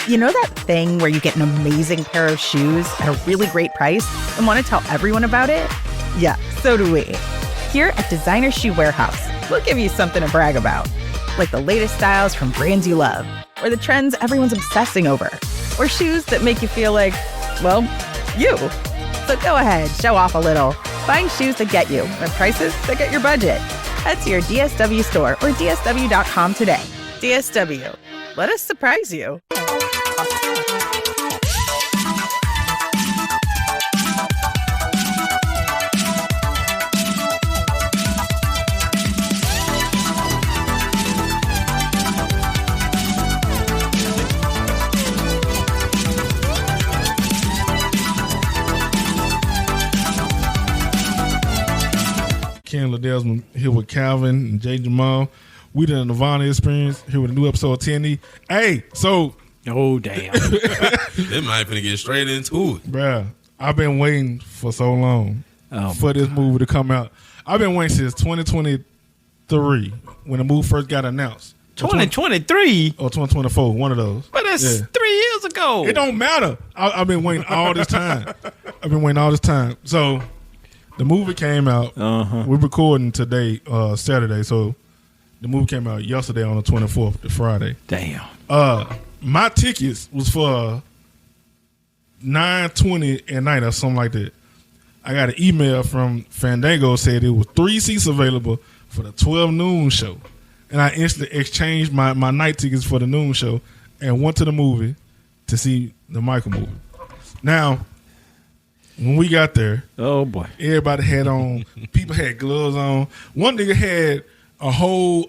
You know that thing where you get an amazing pair of shoes at a really great price and want to tell everyone about it? Yeah, so do we. Here at Designer Shoe Warehouse, we'll give you something to brag about, like the latest styles from brands you love, or the trends everyone's obsessing over, or shoes that make you feel like, well, you. So go ahead, show off a little. Find shoes that get you at prices that get your budget. Head to your DSW store or DSW.com today. DSW, let us surprise you. Ken Ledesma here with Calvin and Jay Jamal. We the Nerdvana Experience here with a new episode of TNE. Hey, so oh damn, they might finna get straight into it, bruh. I've been waiting for so long for this movie to come out. I've been waiting since 2023 when the movie first got announced. 2023 or 2024, one of those. But that's 3 years ago. It don't matter. I've been waiting all this time. So the movie came out. We're recording today, Saturday. So the movie came out yesterday on the 24th, the Friday. Damn. My tickets was for 9:20 at night or something like that. I got an email from Fandango said it was 3 seats available for the 12 noon show. And I instantly exchanged my night tickets for the noon show and went to the movie to see the Michael movie. Now, when we got there, oh boy, everybody had on. People had gloves on. One nigga had a whole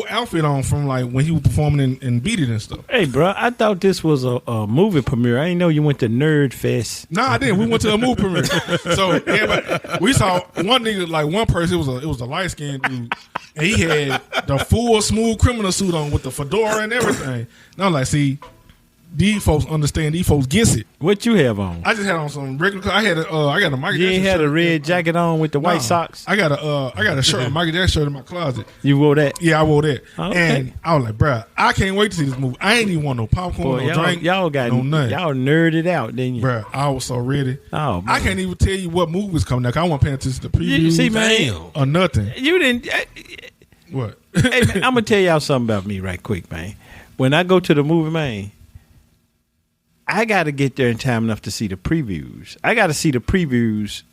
outfit on from like when he was performing in Beat It and stuff. Hey, bro, I thought this was a movie premiere. I didn't know you went to Nerd Fest. Nah, I didn't. We went to a movie premiere. So everybody, we saw one nigga, like one person. It was a light skinned dude, and he had the full Smooth Criminal suit on with the fedora and everything. And I'm like, see. These folks understand. These folks gets it. What you have on? I just had on some regular. I got a Michael Jackson. You ain't had shirt. a red jacket on with the white socks. I got a shirt, a Michael Jackson shirt in my closet. You wore that? Yeah, I wore that. Okay. And I was like, bruh, I can't wait to see this movie. I ain't even want no popcorn, no drink, y'all got no nothing. Y'all nerded out, didn't you? Bruh, I was so ready. Oh, man. I can't even tell you what movie was coming out. I wasn't paying attention to the previews. You see, man, or nothing. You didn't. What? Hey, man, I'm gonna tell y'all something about me right quick, man. When I go to the movie, man, I got to get there in time enough to see the previews. I got to see the previews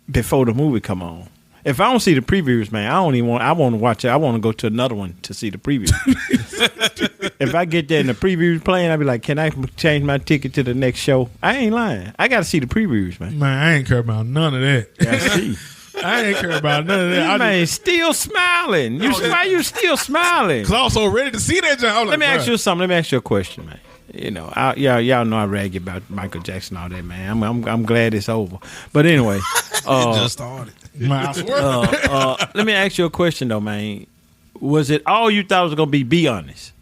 before the movie come on. If I don't see the previews, man, I want to watch it. I want to go to another one to see the previews. If I get there and the previews playing, I'll be like, can I change my ticket to the next show? I ain't lying. I got to see the previews, man. Man, I ain't care about none of that. I ain't care about none of that. Man, still smiling. Why you still smiling? Because I was so ready to see that. Let me ask you something. Let me ask you a question, man. You know, y'all know I rag about Michael Jackson all that, man. I'm glad it's over. But anyway, it just started. Man, I swear. Let me ask you a question though, man. Was it all you thought was gonna be? Be honest,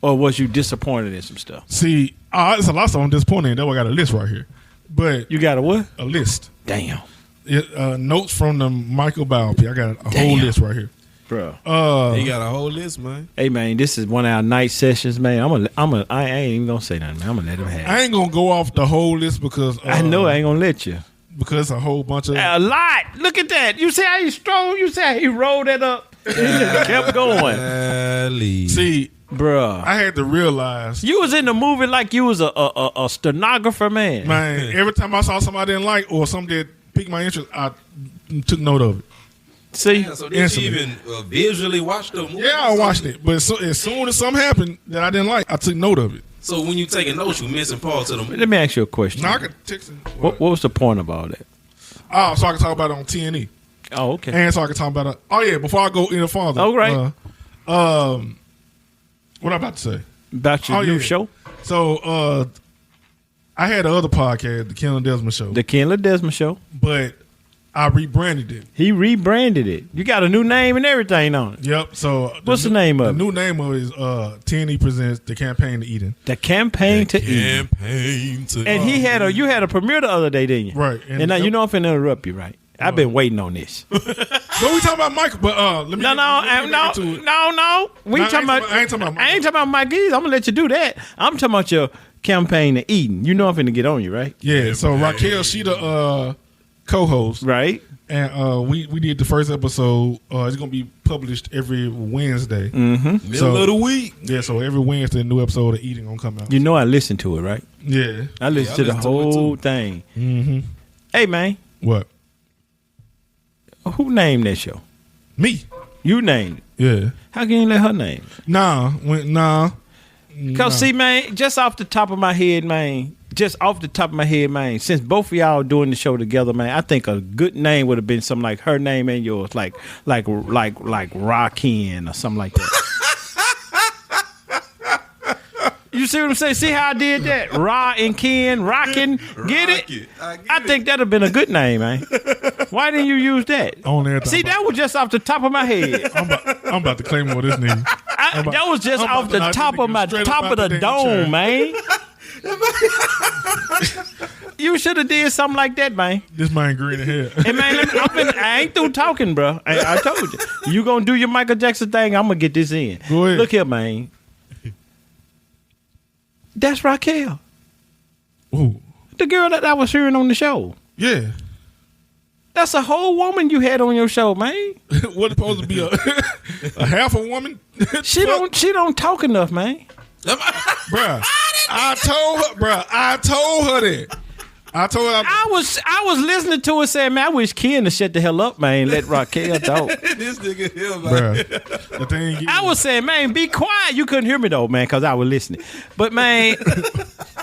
or was you disappointed in some stuff? See, it's a lot of stuff I'm disappointed in. That's why I got a list right here. But you got a what? A list. Damn. Notes from the Michael biopic. I got a whole list right here. Bro, he got a whole list, man. Hey, man, this is one of our night sessions, man. I ain't even gonna say nothing, man. I'm gonna let him have it. I ain't gonna go off the whole list because I know I ain't gonna let you. Because a whole bunch of a lot. Look at that. You see how he strolled? You see how he rolled that up? He just kept going. See, bruh, I had to realize you was in the movie like you was a stenographer, man. Man, every time I saw somebody I didn't like or something that piqued my interest, I took note of it. See, so did you even visually watch the movie? Yeah, I watched it, but as soon as something happened that I didn't like, I took note of it. So when you taking notes, you missing part to the movie. Let me ask you a question. No, I could text it. What was the point of all that? Oh, so I can talk about it on TNE. Oh, okay. And so I can talk about it. Oh yeah, before I go any farther. Oh, right. What I about to say about your new show? So I had the other podcast, the Ken Ledesma Show. The Ken Ledesma Show, but I rebranded it. He rebranded it. You got a new name and everything on it. Yep. So what's the name of it? The new name of it is TNE Presents the Campaign to Eden. The Campaign to Eden. And you had a premiere the other day, didn't you? Right. And now you know I'm finna interrupt you, right? I've been waiting on this. But we talking about Michael. But let me No. We talking about. I ain't talking about Michael. I ain't talking about Mike Ease. I'm gonna let you do that. I'm talking about your campaign to Eden. You know I'm finna get on you, right? Yeah. So Raquel, she the co-host, Right. and we did the first episode. It's gonna be published every Wednesday. Mm-hmm. So- Middle of the week. Yeah. So every Wednesday, a new episode of Eating gonna come out. You know I listened to it, right? Yeah. I listened to the listened to it, whole too. thing. Mm-hmm. Hey man, What? who named that show? Me. You named it. Yeah. How can you let her name it? Nah. Cause see, man, just off the top of my head, man, since both of y'all doing the show together, man, I think a good name would have been something like her name and yours, like Raquel or something like that. You see what I'm saying? See how I did that? Ra and Ken, rockin', get it? I think that'd have been a good name, man. Why didn't you use that? On there. See, that was just off the top of my head. I'm about to claim what this nigga. That was just I'm off about the to top of my straight up top out of the the damn dome, chair. man. You should have did something like that, man. This man green hair. Hey, man, I ain't through talking, bro. I told you. You gonna do your Michael Jackson thing, I'm gonna get this in. Go ahead. Look here, man. That's Raquel, Ooh. the girl that I was hearing on the show. Yeah. That's a whole woman you had on your show, man. What supposed to be a half a woman? She don't talk enough, man. Bruh. I told her that. I told her. I was listening to it saying, man, I wish Ken to shut the hell up, man. Let Raquel talk. This nigga here, man. Bruh. The thing I was saying, man, be quiet. You couldn't hear me though, man, because I was listening. But man,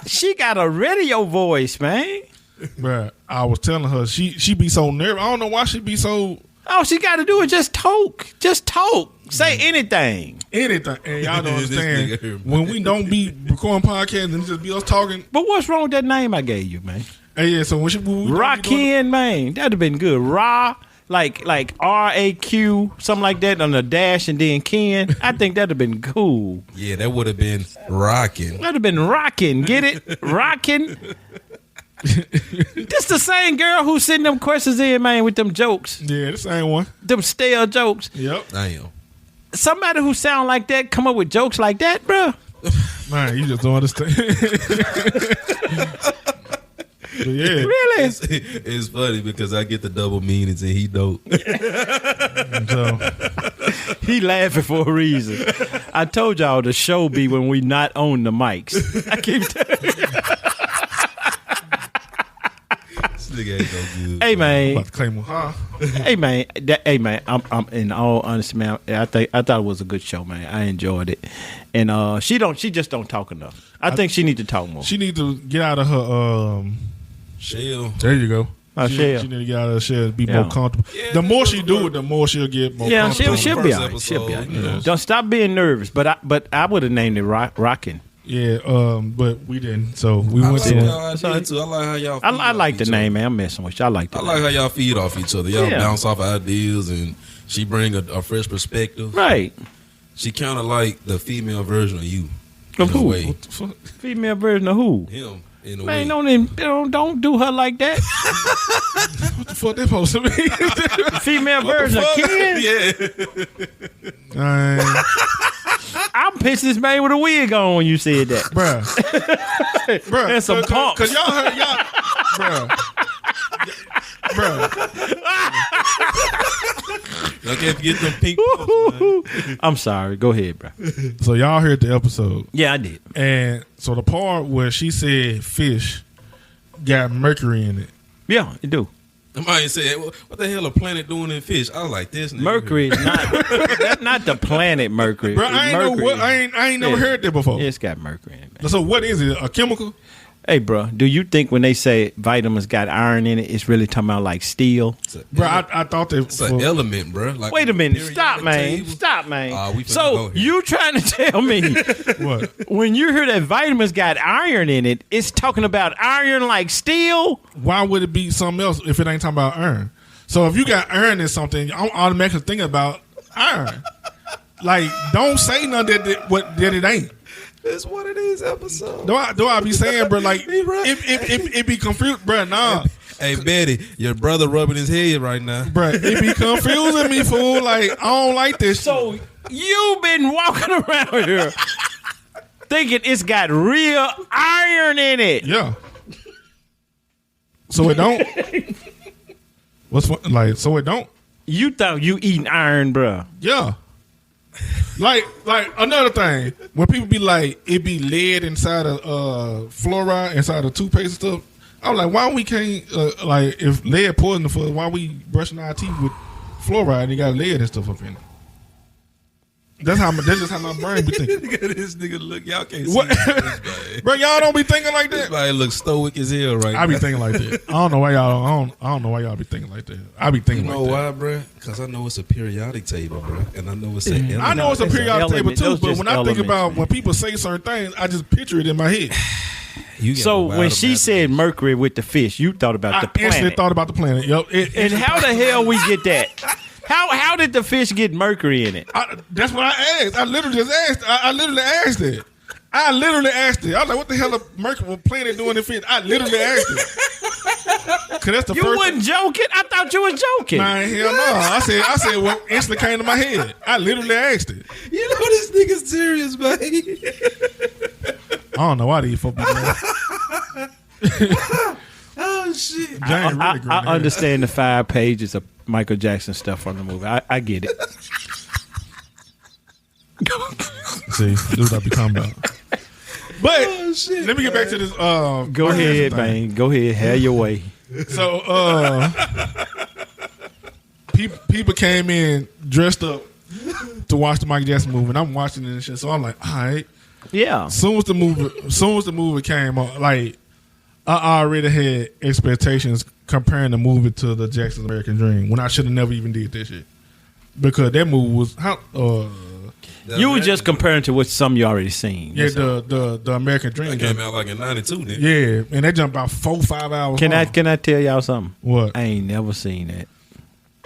she got a radio voice, man. bruh, I was telling her she be so nervous. I don't know why she be so All she got to do is just talk. Just talk. Say anything. anything. And y'all don't This understand nigga here, man. when we don't be recording podcasts and just be us talking. But what's wrong with that name I gave you, man? Hey, yeah. So when we don't be doing- Raquel, man. That'd have been good. Ra, like RAQ, something like that on a dash and then Ken. I think that'd have been cool. Yeah, that would have been rocking. That'd have been rocking. Get it? Rocking. This the same girl who sent them questions in, man, with them jokes. Yeah, the same one. Them stale jokes. Yep. Damn. Somebody who sound like that come up with jokes like that, bro. Man, you just don't understand. But yeah. Really? It's funny because I get the double meanings and he don't. So, He laughing for a reason. I told y'all the show be when we not on the mics. I keep telling you. This nigga ain't no good. Hey I'm man, about to claim one. Huh? hey man. I'm in all honesty, man. I thought it was a good show, man. I enjoyed it, and she just don't talk enough. I think she need to talk more. She need to get out of her. Shell. There you go. Her shell. She need to get out of her shell, be Yeah. more comfortable. Yeah, the more she do it, the more she'll get more Yeah, comfortable. she'll be First all right. She'll be all right. episode, you know. Don't stop being nervous. But I would have named it Rockin'. Yeah, but we didn't. So we I went like to y'all idea too. I like how y'all. I feed like off the each name, other. man. I'm messing with you. I like I that. like how y'all feed off each other. Y'all Yeah. bounce off ideas, and she bring a fresh perspective. Right. She kind of like the female version of you. Of in a who? way. what the fuck? Female version of who? Him in a Man, way. don't do her like that. What the fuck they supposed to be? Female version of Ken. Yeah. I'm pissed this man with a wig on when you said that. Bruh, And some pumps. Cause y'all heard bruh. Okay, if you get them pink pumps, man. I'm sorry. Go ahead, bro. So y'all heard the episode, Yeah, I did. and so the part where she said fish got mercury in it. Yeah, it do. Somebody said, "What the hell a planet doing in fish?" I was like, "This nigga Mercury is not that's not the planet Mercury. Bro, I ain't Mercury. know what. I ain't never Yeah. heard that before. It's got mercury in it, man. So what is it? A chemical? Hey, bro, do you think when they say vitamins got iron in it, it's really talking about like steel? Bro, I thought that. It's an element, bro. Like Wait a minute. periodic Stop, man. table. Stop, man. We finna So go here. you trying to tell me What? when you hear that vitamins got iron in it, it's talking about iron like steel? Why would it be something else if it ain't talking about iron? So if you got iron in something, I'm automatically thinking about iron. Like, don't say nothing that it ain't. It's one of these episodes. Do I be saying, bro? Like He right. it be confused, bro. Nah, Hey, Betty, your brother rubbing his head right now. bro. It be confusing me, fool. Like I don't like this. So you've been walking around here thinking it's got real iron in it. Yeah. So it don't. What's fun? Like so it don't. You thought you eating iron, bro. Yeah. Like another thing, when people be like, it be lead inside of fluoride inside of toothpaste and stuff. I'm like, why we can't like if lead poison for why we brushing our teeth with fluoride and you got lead and stuff up in it. That's just how my brain be thinking. Look at this nigga look. Y'all can't see What? this, Bro, y'all don't be thinking like This that. guy looks stoic as hell right now. I be thinking like that. I don't know why y'all. I don't know why y'all be thinking like that. I be You thinking know like why, bro? Because I know it's a periodic table, bro, and I know it's an that. I know it's a It's an periodic table element. too, Those but just when I think elements, about man. when people say certain things, I just picture it in my head. You got So a wild when she said imagination. Mercury with the fish, you thought about the I instantly planet. thought about the planet. Yep. And how the hell we get that? How did the fish get mercury in it? That's what I asked. I literally just asked. I literally asked it. I was like, what the hell is Mercury planet doing in fish? I literally asked it. Cause that's the You first wasn't joking? I thought you was joking. Man, hell no. I said what instantly came to my head. I literally asked it. You know this nigga's serious, man. I don't know why these folk be doing Oh shit. James really great. I understand the 5 pages of Michael Jackson stuff from the movie. I get it. See, this is what I be talking about. But Oh, shit, let me get back to this. Go Michael ahead, Jackson thing. man. Go ahead. Have your way. So, people came in dressed up to watch the Michael Jackson movie, and I'm watching it and shit. So I'm like, all right. Yeah. Soon as the movie came on, like I already had expectations comparing the movie to the Jackson's American Dream when I should have never even did that shit because that movie was how. You were just comparing to what some you already seen. Yeah, the American Dream That came out like in '92, then. Yeah, and that jumped about 4-5 hours. Can long. I tell y'all something? What? I ain't never seen that.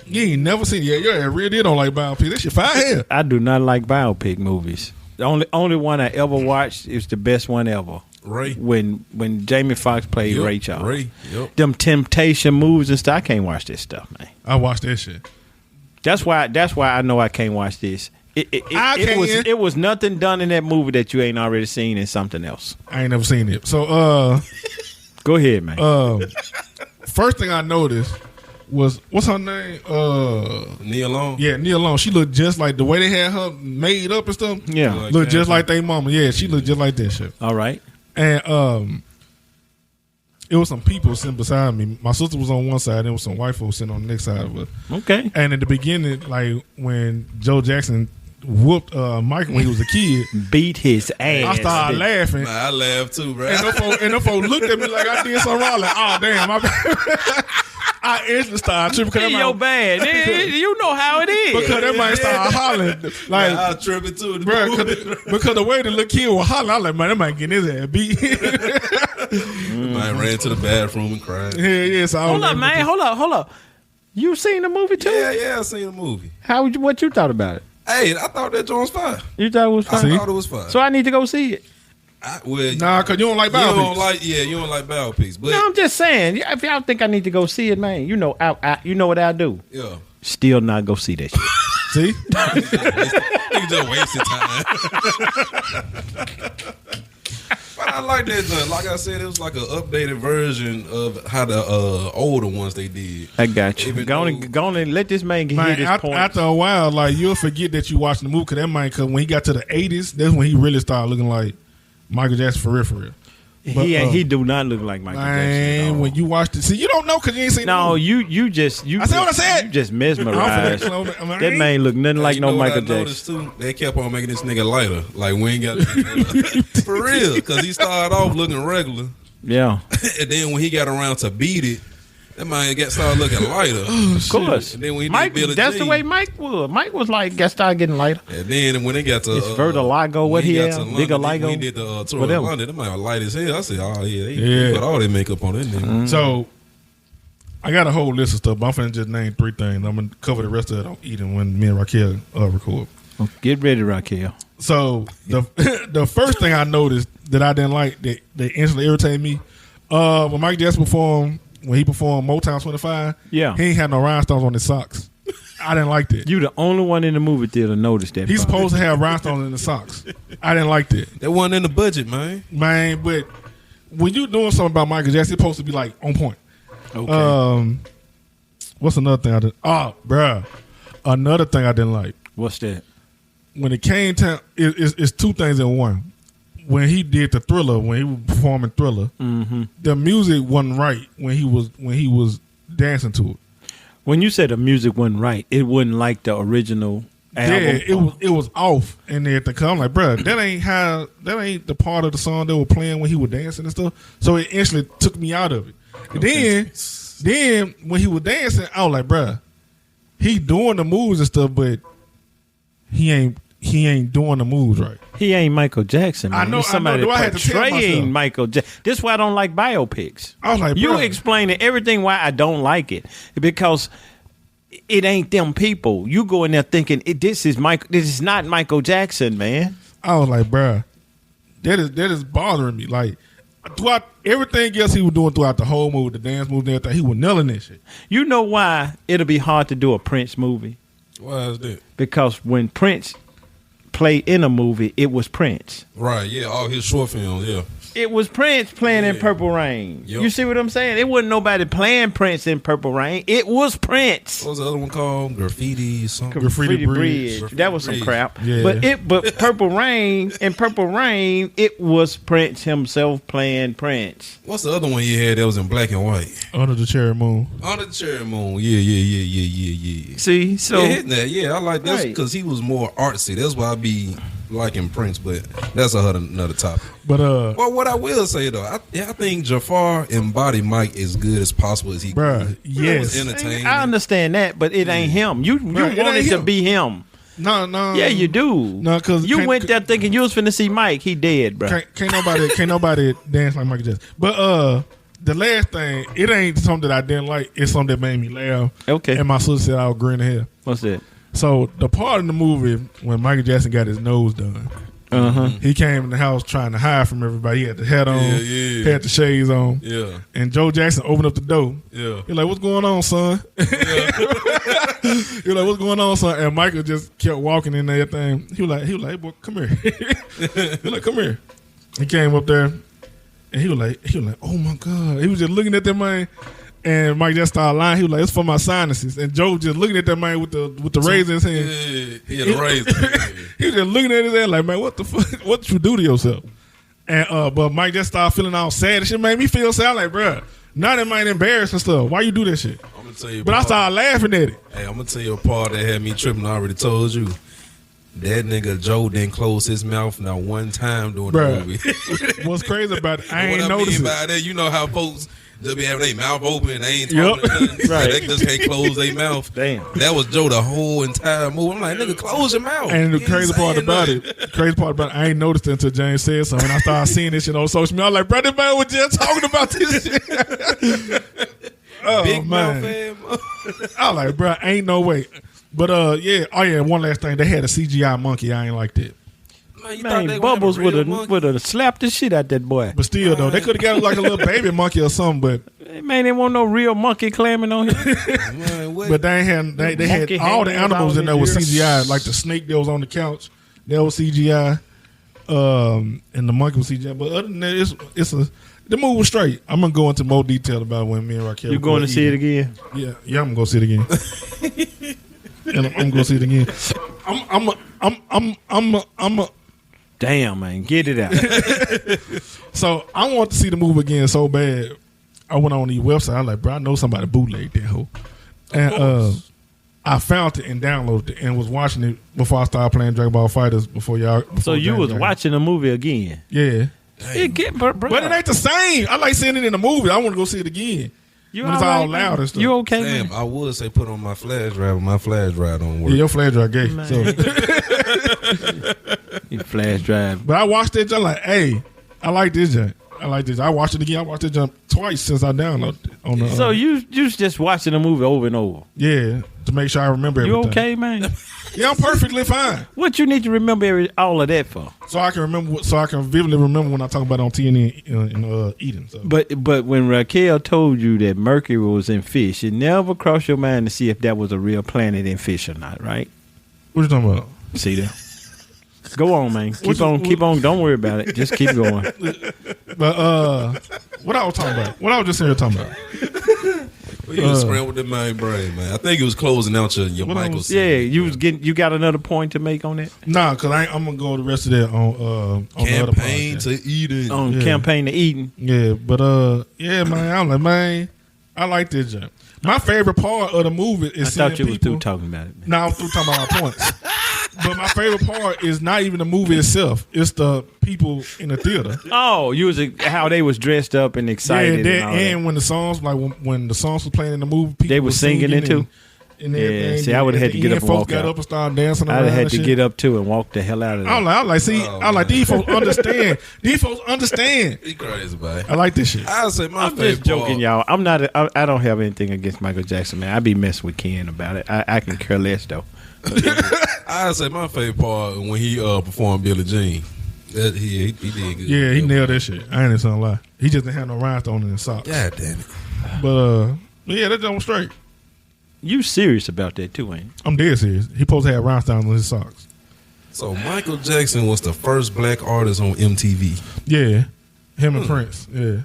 You ain't never seen it. Yeah, really don't like biopic. That shit fire here. I do not like biopic movies. The only one I ever watched is the best one ever. Ray. When Jamie Foxx played Yep, Ray Charles. Ray. Yep. Them Temptation movies and stuff. I can't watch this stuff, man. I watched that shit. That's why I know I can't watch this. It was nothing done in that movie that you ain't already seen in something else. I ain't never seen it. So Go ahead, man. first thing I noticed was what's her name? Neil Long. Yeah, Neil Long. She looked just like the way they had her made up and stuff. Yeah. Like looked just that. like they mama. Yeah, she looked just like that shit. All right. And it was some people sitting beside me. My sister was on one side, and there was some white folks sitting on the next side of her. Okay. And in the beginning, like when Joe Jackson whooped Michael when he was a kid, Beat his ass. I started laughing. Nah, I laughed too, bro. And them folks looked at me like I did something wrong. Like, oh damn, my bad. I instantly started tripping because Be your bad. You know how it is. because that man started hollering like, I was tripping too. bro, because the way the little kid was hollering, I was like, man, that man getting his ass beat. I ran to the bathroom and cried. yeah. So I was Hold up, like, man. Hold up. You seen the movie too? Yeah, I seen the movie. What you thought about it? Hey, I thought that joint was fine. You thought it was I fine? thought it was fine. So I need to go see it. Nah, because you don't like you biopics. don't like biopics, but No, I'm just saying. If y'all think I need to go see it, man, you know, you know what I'll do. yeah, Still not go see that shit. See? nigga just wasted time. But I like that joint. Like I said, it was like an updated version of how the older ones they did. I got you. Even Go on and let this man get Man, his point. after a while, like you'll forget that you watching the movie because that man, cause when he got to the 80s, that's when he really started looking like Michael Jackson for real. But, he do not look like Michael Jackson. at all. Man, when you watched it, see, you don't know because you ain't seen. No, the movie. I said what I said. You just mesmerized. I'm finna- That man look nothing like You no know what Michael I Jackson. noticed too? They kept on making this nigga lighter. Like we ain't got for real, because he started off looking regular, Yeah, and then when he got around to beat it, that man started looking lighter. of course. And then when he Mike, did Billie that's Jean, the way Mike was. Mike was like, started getting lighter. And then when they got to It's Vertilago, what when he got had? to London, Vigaligo? when he did the tour Whatever. of London, that man was light as hell. I said, oh yeah, they Yeah. put all their makeup on that nigga. So I got a whole list of stuff, but I'm finna just name 3 things. I'm gonna cover the rest of it on eating when me and Raquel record. Get ready, Raquel. So the the first thing I noticed that I didn't like that instantly irritated me, when Mike Jackson performed Motown 25, he ain't had no rhinestones on his socks. I didn't like that. You the only one in the movie theater noticed that. He's supposed to have rhinestones in the socks. I didn't like that. That wasn't in the budget, man. Man, but when you doing something about Michael Jackson, it's supposed to be like on point. Okay. What's another thing I didn't? Oh, bruh. Another thing I didn't like. What's that? When it came time, it's two things in one. When he did the Thriller, when he was performing Thriller, the music wasn't right when he was dancing to it. When you said the music wasn't right, it wasn't like the original album. Yeah, it was off and everything. I'm like, bruh, that ain't the part of the song they were playing when he was dancing and stuff. So it instantly took me out of it. Okay. Then when he was dancing, I was like, bruh, he doing the moves and stuff, but he ain't doing the moves right. He ain't Michael Jackson, man. I know. He's somebody I had to tell myself. portraying Michael Jackson. This is why I don't like biopics. I was like, you bruh. explaining everything why I don't like it, because it ain't them people. You go in there thinking this is not Michael Jackson, man. I was like, bruh, that is bothering me. Like, throughout everything else he was doing throughout the whole movie, the dance moves and everything, he was nailing that shit. You know why it'll be hard to do a Prince movie? Why is that? Because when Prince played in a movie, it was Prince. Right, yeah, all his short films, yeah. It was Prince playing in Purple Rain. Yep. You see what I'm saying? It wasn't nobody playing Prince in Purple Rain. It was Prince. What was the other one called? Graffiti something? Graffiti Bridge. That was some crap. Yeah. But Purple Rain, it was Prince himself playing Prince. What's the other one you had that was in black and white? Under the Cherry Moon. Under the Cherry Moon. Yeah. See, so Yeah, hitting that. Yeah, I like that Right. because he was more artsy. That's why I be liking Prince, but that's another topic. But Well, what I will say though, I think Jafar embodied Mike as good as possible as he bruh, could. It yes. was entertaining. I understand that, but it ain't him. You Right, it want ain't it to him. be him. No. Yeah, you do. No, 'cause you went there thinking you was finna see Mike. He dead, bro. Can't nobody dance like Michael Jackson. But the last thing, it ain't something that I didn't like. It's something that made me laugh. Okay. And my sister said I was grinning here. What's that? So the part in the movie when Michael Jackson got his nose done, he came in the house trying to hide from everybody. He had the hat on, had the shades on. Yeah. And Joe Jackson opened up the door. Yeah. He's like, "What's going on, son?" He was like, "What's going on, son?" And Michael just kept walking in there. Thing. He was like, "Hey, boy, come here." He was like, "Come here." He came up there, and he was like, "Oh my God!" He was just looking at that man, and Mike just started lying. He was like, "It's for my sinuses." And Joe just looking at that man with the razor in his hand. Yeah, he had a razor. He was just looking at his head like, "Man, what the fuck? What you do to yourself?" And but Mike just started feeling all sad. And shit made me feel sad. Like, bruh, now that man embarrassed and stuff. Why you do that shit? I'm gonna tell you. But I started laughing at it. Hey, I'm gonna tell you a part that had me tripping. I already told you. That nigga Joe didn't close his mouth not one time during Bruh. the movie. What's crazy about it? I ain't what noticed I mean it. by that, you know how folks just be having their mouth open, they ain't talking nothing. Right. They just can't close their mouth. Damn. That was Joe the whole entire movie. I'm like, nigga, close your mouth. And the You crazy ain't part saying about nothing. it, I ain't noticed it until James said something. And I started seeing this shit on social media. I was like, brother, man was just talking about this shit. Oh, Big mouth man. ass. I was like, bro, ain't no way. But yeah, one last thing. They had a CGI monkey. I ain't like that. Man, you thought they Man, would have Bubbles a real would have slapped the shit out that boy. But still, though, they could have got like a little baby monkey or something. But Man, they want no real monkey clamming on him. Man, what? But they had Monkey all the hanging animals in there out was in CGI. Like the snake that was on the couch, that was CGI. And the monkey was CGI. But other than that, the movie was straight. I'm gonna go into more detail about when me and Raquel. You going to see it again? Yeah, I'm gonna go see it again. And I'm gonna see it again. I'm Damn, man, get it out. So I want to see the movie again so bad. I went on the website. I was like, bro, I know somebody bootlegged that hoe. And I found it and downloaded it and was watching it before I started playing Dragon Ball Fighters. Before So you was Dragon. watching the movie again? Yeah. But it ain't the same. I like seeing it in the movie. I want to go see it again. You when it's all loud and stuff. You okay, Damn, man? I would say put on my flash drive, but my flash drive don't work. Yeah, your flash drive gay. Man. So, You flash drive. but I watched that jump like, hey, I like this jump. I like this. I watched it again. I watched that jump twice since I downloaded it. On the, So you just watching the movie over and over? yeah. to make sure I remember everything. You okay, man? Yeah, I'm perfectly fine. What you need to remember all of that for? So I can remember. So I can vividly remember when I talk about it on TNE in Eden. So. But when Raquel told you that Mercury was in fish, it never crossed your mind to see if that was a real planet in fish or not, right? What you talking about? See that? Go on, man. Keep on. Don't worry about it. Just keep going. But what I was talking about? What I was just here talking about? Well, you was scrambled the main brain, man. I think it was closing out your Michael. Yeah, you got another point to make on that? Nah, because I'm gonna go the rest of that on the other Campaign podcast. to Eden. On Campaign to Eden. Yeah, but yeah, man, I'm like, man, I like this jump. My favorite part of the movie is I thought you was people, through talking about it. No, I'm through talking about my points. But my favorite part is not even the movie itself; it's the people in the theater. Oh, you was how they was dressed up and excited. Yeah, and when the songs, like when the songs were playing in the movie, people they were singing it too. And yeah, see, I would have had to get up and walk got out. Up and started dancing. I'd have had to get up too and walk the hell out of there. I like, see, I like these folks understand. These folks understand. He crazy, man. I like this shit. I say my I'm favorite just joking, part. y'all. I'm not. I don't have anything against Michael Jackson, man. I be messing with Ken about it. I can care less though. I say my favorite part when he performed Billie Jean. That he did good. Yeah, he nailed that shit. I ain't even gonna lie. He just didn't have no rhinestone in his socks. God damn it. But yeah, that don't straight. You serious about that too, ain't you? I'm dead serious. He supposed to have rhinestones in his socks. So Michael Jackson was the first black artist on MTV. Yeah, him and Prince. Yeah.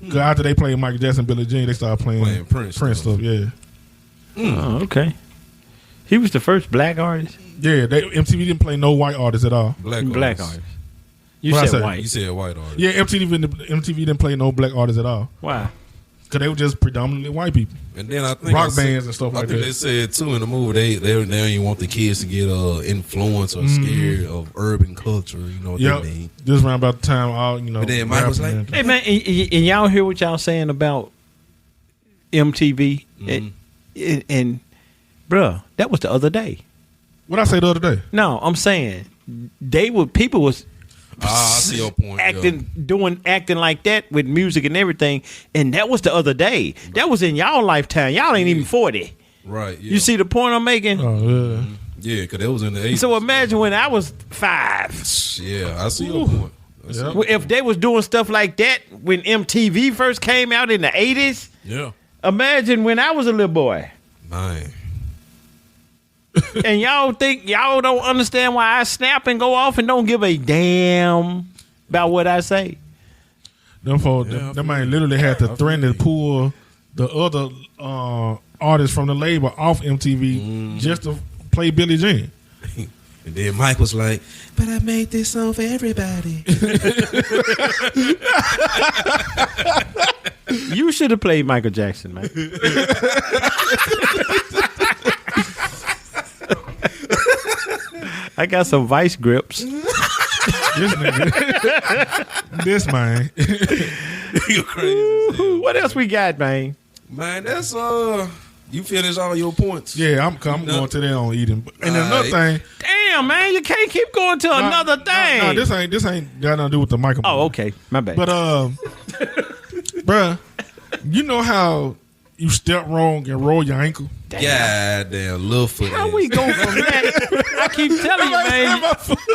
Cause after they played Michael Jackson, Billie Jean, they started playing Prince stuff. Yeah. Oh, okay. He was the first black artist. Yeah, MTV didn't play no white artists at all. Black artist. You What I said say? white. You said white artist. Yeah, MTV didn't play no black artists at all. Why? Cause they were just predominantly white people. And then I think Rock bands and stuff like I think that. they said too in the movie they don't even want the kids to get influenced or scared of urban culture. You know what Yep. they mean? This around about the time, all But then Mike was rapping like, Hey man, and y'all hear what y'all saying about MTV and bruh, that was the other day. what I say the other day? No, I'm saying people was I see your point. acting like that with music and everything, and that was the other day. That was in y'all lifetime. Y'all ain't even 40. Right. Yeah. You see the point I'm making? Oh yeah. Yeah, because that was in the 80s. So imagine when I was 5. Yeah, I see your point. Yep. If they was doing stuff like that when MTV first came out in the 80s, Yeah. imagine when I was a little boy. Man. And y'all think y'all don't understand why I snap and go off and don't give a damn about what I say. Them folks, them man literally had to threaten to pull the other artists from the label off MTV just to play Billie Jean. And then Mike was like, but I made this song for everybody. You should have played Michael Jackson, man. I got some vice grips. This nigga, this man. You crazy as hell. What else we got, man? Man, that's you finished all your points. Yeah, I'm going to that on Eden. And another thing, Damn, man, you can't keep going to another thing. No, this ain't got nothing to do with the Michael. Oh, okay, my bad. But bruh, you know how you step wrong and roll your ankle? Yeah, damn, little foot. How we go from that? I keep telling you, man.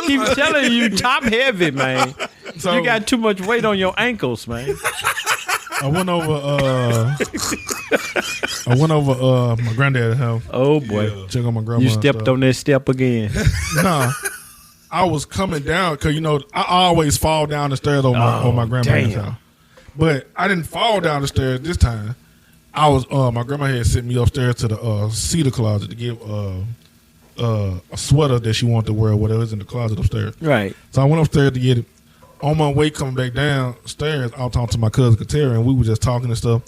Keep telling you, top heavy, man. So You got too much weight on your ankles, man. I went over my granddad's house. Oh boy, Check on my grandma. you and stepped stuff. on that step again. Nah, I was coming down because I always fall down the stairs on my grandparents' damn. house, but I didn't fall down the stairs this time. I was my grandma had sent me upstairs to the cedar closet to give a sweater that she wanted to wear, whatever is in the closet upstairs. Right. So I went upstairs to get it. On my way coming back downstairs, I was talking to my cousin Katera, and we were just talking and stuff.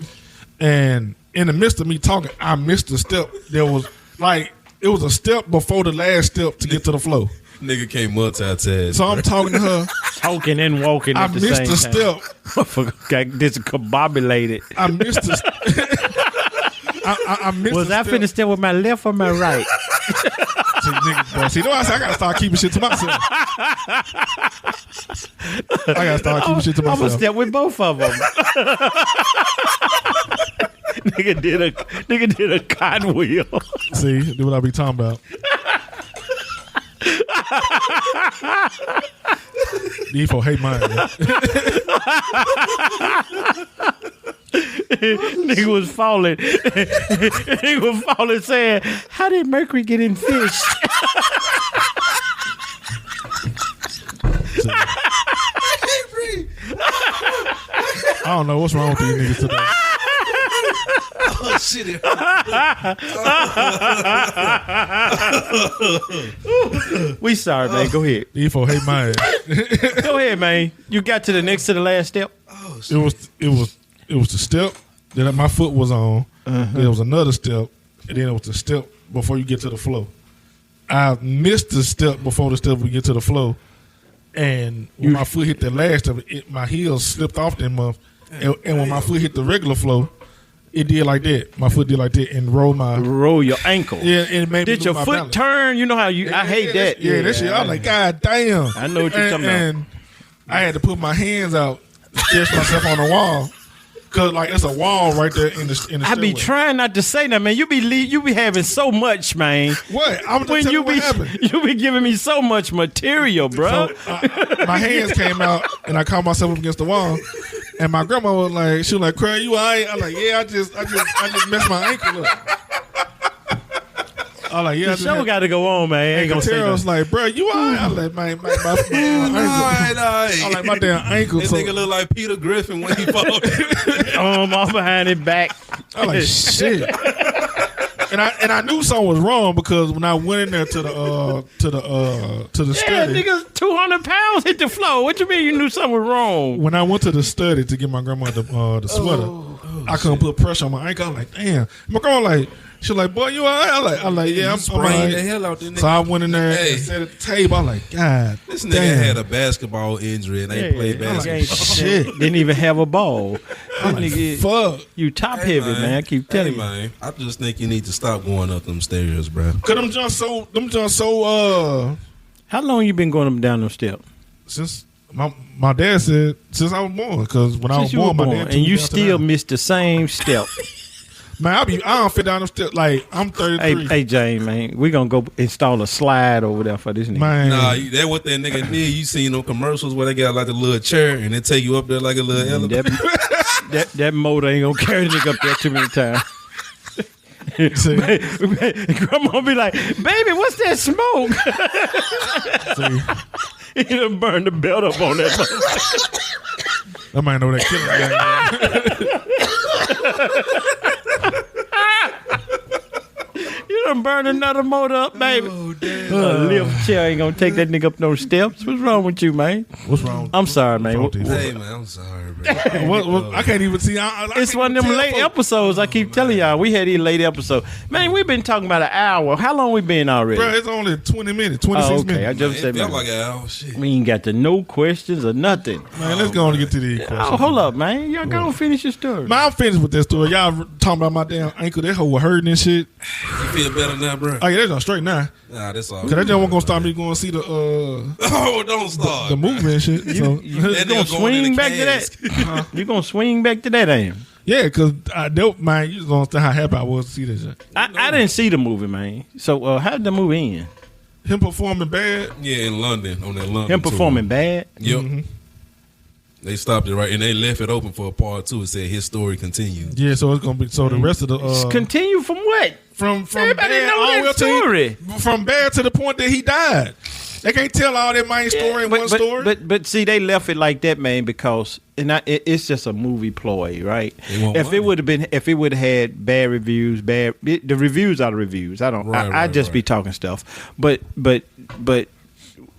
And in the midst of me talking, I missed a step. There was it was a step before the last step to get to the floor. Nigga came multitask. So I'm talking to her. Talking and walking I at the missed same a time. step. Got discombobulated. I missed a I missed Was a I step. finna step with my left or my right? See, no, I gotta start keeping shit to myself. I gotta start keeping shit to I'm gonna myself. step with both of them. nigga did a cartwheel. See, that's what I be talking about. These folks hate mine. Man. Nigga was falling. Nigga was falling saying, how did mercury get in fish? I don't know what's wrong with these niggas today. Oh shit! We sorry, man. Go ahead. These folks hate mine. Go ahead, man. You got to the next to the last step. Oh shit! It was the step that my foot was on. There was another step, and then it was the step before you get to the floor. I missed the step before the step we get to the floor, and when my foot hit the last step, my heels slipped off that month. And when my foot hit the regular floor, it did like that. My foot did like that and roll your ankle. Yeah, and it made me did your my foot balance. turn? You know how you? I hate that. Yeah, that shit. I was like, God damn. I know what you're talking about. And I had to put my hands out, stretch myself on the wall, cause like it's a wall right there in the. I be stairway. trying not to say that, man. You be having so much, man. What? I'm just When telling you what be happened. you be giving me so much material, bro. So my hands came out and I caught myself up against the wall. And my grandma was like, she was like, "Craig, you all right?" I'm like, "Yeah, I just messed my ankle up." I'm like, "Yeah." The show got to go on, man. Ain't gonna say Tara was nothing. like, "Bro, you all right?" I'm like, "My ankle." I'm like, "My damn ankle." That So, nigga look like Peter Griffin when he fought. Off behind his back. I'm like, "Shit." And I knew something was wrong because when I went in there to the Yeah, study, niggas 200 pounds hit the floor. What you mean you knew something was wrong? when I went to the study to get my grandma the sweater, I couldn't put pressure on my ankle. I'm like, damn. My grandma like, she was like, "Boy, you all right?" I'm like, "Yeah, I'm all spraying the right." hell out there. So I went in there and sat at the table. I'm like, God, This nigga damn. had a basketball injury and they played basketball. Shit. Didn't even have a ball. I'm like, Nigga, fuck. you top heavy, man. I keep telling you. man, I just think you need to stop going up them stairs, bro. Cause them just so How long you been going up and down those steps? since my dad said since I was born. Cause when I was Since you were born, my born, dad took and me you down to still the- missed the same step. man, I don't fit down them steps. Like I'm 33. Hey, James, man, we gonna go install a slide over there for this nigga. Man, Nah, that what that nigga need. You seen them commercials where they got like a little chair and they take you up there like a little elevator. That motor ain't gonna carry the nigga up there too many times. see, Grandma be like, "Baby, what's that smoke?" see, He done burned the belt up on that motor. I might know that killing. You done burned another motor up, baby. Oh damn! A lift chair ain't gonna take that nigga up no steps. What's wrong with you, man? What's wrong? I'm sorry, man. What's wrong with Hey man, I'm sorry, bro. what, I can't even see. I It's can't one of them even late tell folks. episodes. I keep telling y'all, we had these late episodes. Man, we've been talking about an hour. How long we been already? Bro, it's only 20 minutes, 26 Oh, okay. I minutes. just It said, felt man, like an hour. Shit. we ain't got to no questions or nothing. Man, let's go on and get to these questions. Oh, hold up, man. Y'all go and finish your story. Man, I'm finished with that story. Y'all talking about my damn ankle. That hoe was hurting and shit. You feel better now, bro? Oh, yeah, that's on straight now. Nah, that's all. Cause that just wasn't gonna stop me going to see the Oh, don't start. the movie and shit. So That You gonna nigga going in swing the back to cask. that? You gonna swing back to that, ain't you? yeah, cause I don't man, you just don't understand how happy I was to see this shit. I didn't see the movie, man. So how did the movie end? Him performing bad. Yeah, in London on that London. Him tour. performing bad? Yep. They stopped it right, and they left it open for a part two. It said his story continues. Yeah, so it's gonna be so the rest of the Continue from what? from Everybody bad know all the that way up to story. from bad to the point that he died. They can't tell all that main story in one story. But see, they left it like that, man, because it's just a movie ploy, right? They want If money. it would have had bad reviews, the reviews are the reviews. I don't. Right, I just be right. talking stuff, but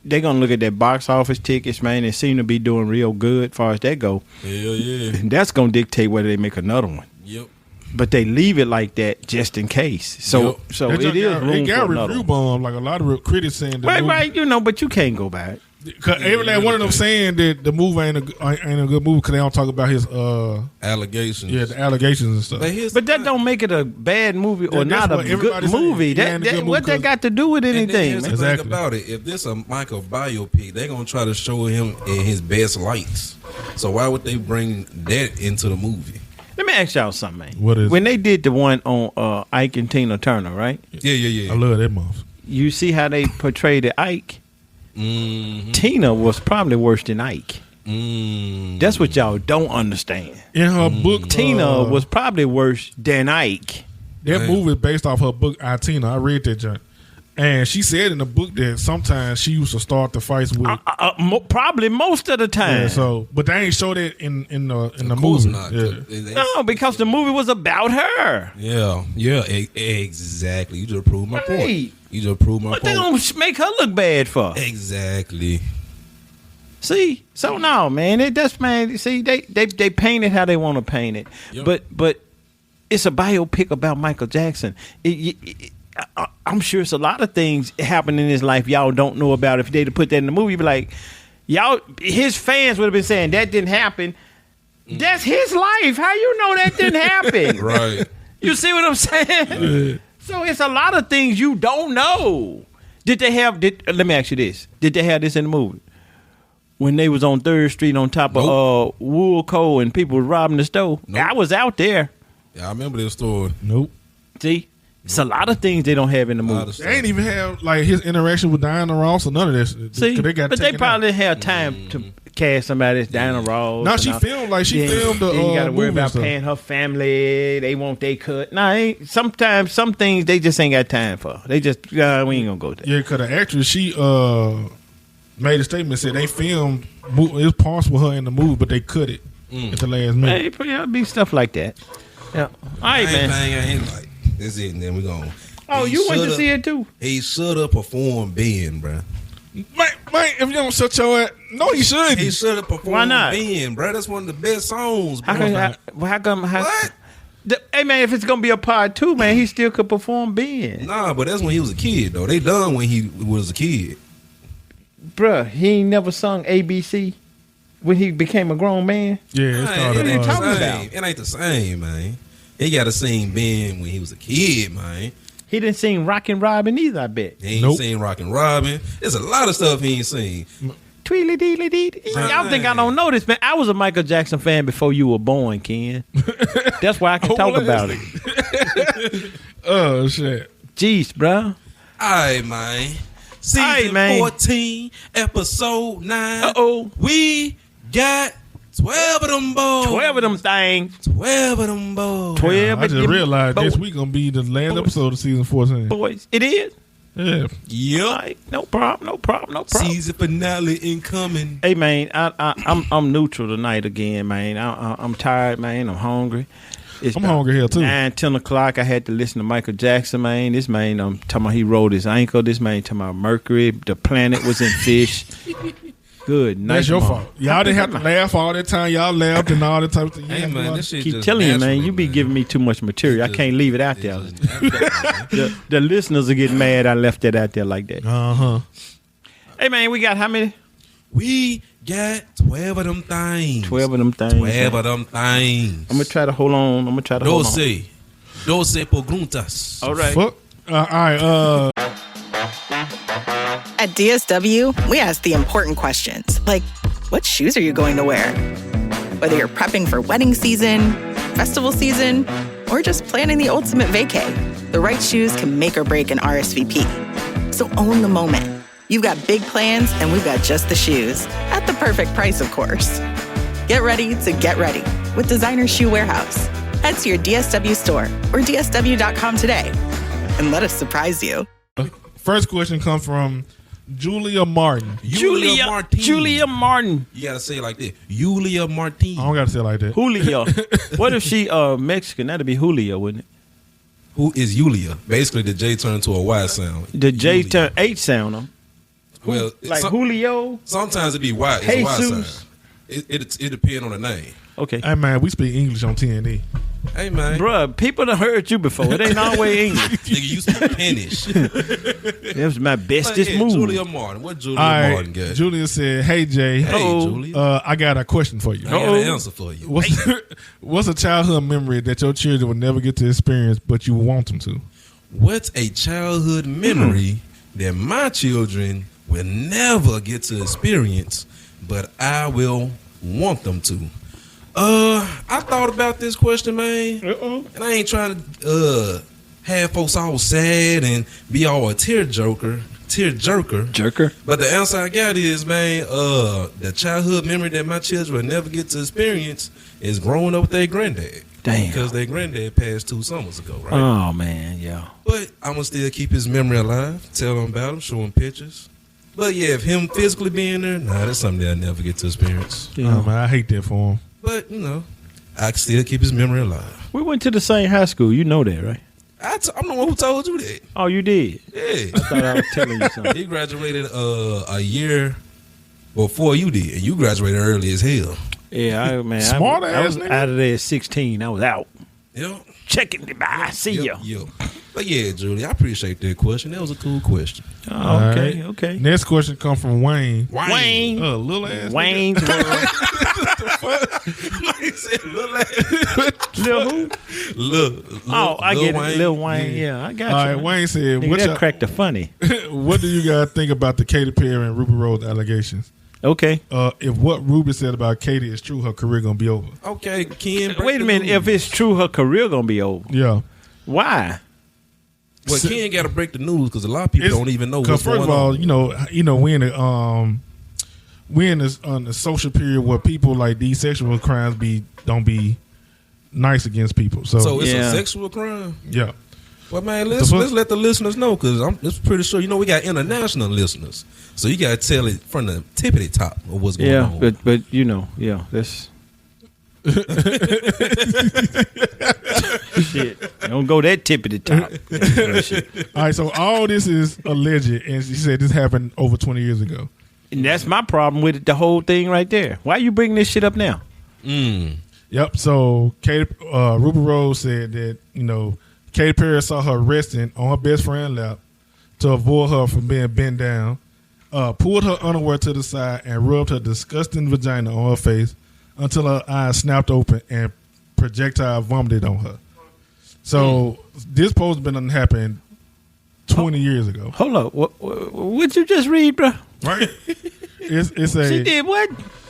they're gonna look at their box office tickets, man. They seem to be doing real good as far as that go. Hell yeah. And that's gonna dictate whether they make another one. Yep. But they leave it like that just in case. So Yep. so That it junk is got- room it got for another review one. bomb. Like a lot of critics saying the movie, Right, but you can't go back. Cause every last one of them saying that the movie ain't a good movie because they don't talk about his Allegations. the allegations and stuff. But, here's But the that thing. don't make it a bad movie or Yeah, that's not a what good everybody's saying. movie. It ain't a good What movie that got to do with And then anything, here's man? the thing Exactly. about it. If this a Michael biopic, they're gonna try to show him in his best lights. So why would they bring that into the movie? Let me ask y'all something, man. What is when they did the one on Ike and Tina Turner, right? Yeah. I love that month. You see how they portrayed Ike? Mm-hmm. Tina was probably worse than Ike. That's what y'all don't understand. In her book, Tina was probably worse than Ike. That movie is based off her book, Tina. I read that junk. And she said in the book that sometimes she used to start the fights with. Probably most of the time. Yeah, so, but they ain't showed it in the Of course movie. not. Yeah. No, because the movie was about her. Yeah, exactly. You just proved my point. Right. You just proved my What they point. gonna make her look bad for? Exactly. See, so no, man. That's man. See, they paint it how they want to paint it, Yep. but it's a biopic about Michael Jackson. I'm sure it's a lot of things happen in his life y'all don't know about. If they'd put that in the movie, you'd be like, y'all, his fans would have been saying that didn't happen. That's his life. How you know that didn't happen? Right. You see what I'm saying? So it's a lot of things you don't know. Let me ask you this. Did they have this in the movie? When they was on 3rd Street on top of Woolco and people was robbing the store? Nope. I was out there. Yeah, I remember this story. Nope. See? It's a lot of things they don't have in the movie. They ain't even have like his interaction with Diana Ross or none of this. See? They got but they taken probably out. had time to cast somebody that's Diana Ross. No, she filmed like she filmed the you got to worry movie and about stuff. paying her family. They want they cut. Sometimes some things they just ain't got time for. They just we ain't gonna go there. Yeah, because the actress she made a statement said they filmed it was parts with her in the movie, but they cut it at the last minute. Hey, it'll be stuff like that. Yeah. All right, man. I ain't like that's it. And then we gonna. Oh, you went to see it too? He should have performed Ben, bro. Man, if you don't shut your ass, no, he should. He should have performed. Why not? Ben, bro. That's one of the best songs, bro. How come? What? Hey man, if it's gonna be a part 2, man, he still could perform Ben. Nah, but that's when he was a kid, though. They done when he was a kid. Bruh, he ain't never sung ABC when he became a grown man. Yeah, it Man, started. it ain't talking the about? same. It ain't the same, man. He got to sing Ben when he was a kid, man. He didn't sing Rockin' Robin either, I bet. He ain't Nope. seen Rockin' Robin. There's a lot of stuff he ain't seen. Tweedly deedly deed. Y'all think I don't know this, man? I was a Michael Jackson fan before you were born, Ken. That's why I can talk about it. Oh shit! Jeez, bruh. All right, man. Season Aight, man. 14, episode 9. Uh-oh. We got 12 of them boys. 12 of them things. 12 of them boys. 12 I of just them realized this boys. week gonna be the last episode of season 14. Boys. It is? Yeah, Yep. All right. No problem. Season finale incoming. Hey, man, I'm neutral tonight again, man. I'm tired, man. I'm hungry. It's I'm hungry here, too. 9, 10 o'clock. I had to listen to Michael Jackson, man. This man, I'm talking about he rolled his ankle. This man talking about Mercury. The planet was in fish. Good night. that's your tomorrow. fault. Y'all didn't have to laugh all that time. Y'all laughed and all that type of thing. Hey, man, this shit Keep just telling you, man, natural, you be giving me too much material. I can't leave it out there. It's just natural, man. The listeners will get mad I left that out there like that. Hey, man, we got how many? We got 12 of them things. 12 of them things. 12 of them things. I'm going to try to hold on. Doce preguntas. All right. Fuck. All right. At DSW, we ask the important questions, like what shoes are you going to wear? Whether you're prepping for wedding season, festival season, or just planning the ultimate vacay, the right shoes can make or break an RSVP. So own the moment. You've got big plans, and we've got just the shoes. At the perfect price, of course. Get ready to get ready with Designer Shoe Warehouse. Head to your DSW store or DSW.com today and let us surprise you. First question comes from Julia Martin. Julia Martin. Julia Martin. You gotta say it like this. Julia Martin. I don't gotta say it like that. Julio. What if she Mexican? That'd be Julio, wouldn't it? Who is Julia? Basically, the J turned to a Y sound. The J Julia. turn H sound on. Well, Like Julio. sometimes it be Y. It's a Y Jesus. sound. It depends on the name. Okay. Hey man, we speak English on TNE. Hey man, Bruh, people done heard you before. It ain't always English. nigga, you speak Spanish. That was my bestest Yeah, move. Julia Martin. What Julia All right, Martin got? Julia said, "Hey Jay, Hey, Uh-oh. Julia. I got a question for you. I got an answer for you. What's a childhood memory that your children will never get to experience, but you want them to? What's a childhood memory that my children will never get to experience, but I will want them to? I thought about this question, man, and I ain't trying to have folks all sad and be all a tear jerker. But the answer I got is, man, the childhood memory that my children will never get to experience is growing up with their granddad. Damn. Because their granddad passed 2 summers ago, right? Oh, man, yeah. But I'm going to still keep his memory alive, tell him about him, show him pictures. But yeah, if him physically being there, that's something that I never get to experience. Yeah. Oh, man, I hate that for him. But, I can still keep his memory alive. We went to the same high school. You know that, right? I'm the one who told you that. Oh, you did? Yeah. I thought I was telling you something. He graduated a year before you did, and you graduated early as hell. Yeah, I was out of there at 16. I was out. Yep. Checking the bye. See ya. Yep. But yeah, Julie, I appreciate that question. That was a cool question. Oh, okay, okay. Next question comes from Wayne. Wayne. Little ass. Wayne's World. He said little ass. Lil who? I get Wayne. it. Lil Wayne. Yeah, I got you. All right, Wayne said, Nigga, that cracked the funny. what do you guys think about the Katy Perry and Ruby Rose allegations? Okay. If what Ruby said about Katy is true, her career going to be over. Okay, Ken. Wait a minute. If it's true, her career going to be over. Yeah. Why? Well, Ken got to break the news because a lot of people don't even know what's going on. First of all, we're in this on the social period where people like these sexual crimes don't be nice against people. So it's a sexual crime. Yeah. Well, man, let's let the listeners know because I'm just pretty sure we got international listeners, so you got to tell it from the tippity top of what's going on. Yeah, but that's. Shit, don't go that tippity top. All right, so all this is alleged, and she said this happened over 20 years ago. And that's my problem with it, the whole thing right there. Why you bringing this shit up now? Yep. So Ruby Rose said that Katy Perry saw her resting on her best friend's lap to avoid her from being bent down, pulled her underwear to the side, and rubbed her disgusting vagina on her face until her eyes snapped open and projectile vomited on her. So this supposed to been happened 20 years ago. Hold up. What'd you just read, bro? Right? It's a. She did what?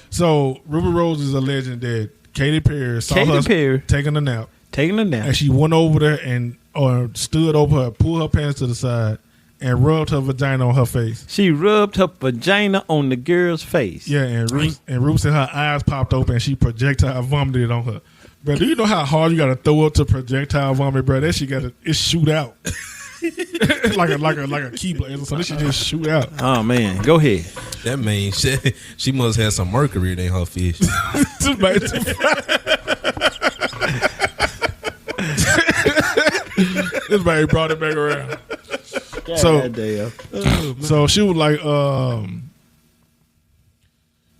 So Ruby Rose is alleging that Katy Perry saw her taking a nap. And she went over there or stood over her, pulled her pants to the side, and rubbed her vagina on her face. She rubbed her vagina on the girl's face. Yeah, and Ruby said her eyes popped open and she projectile vomited on her. Bro, do you know how hard you got to throw up to projectile vomit, bro? That shit it shoot out. like a keyblade. So this shit just shoot out. Oh, man. Go ahead. That means she must have some mercury in her fish. This man brought it back around. So she was like,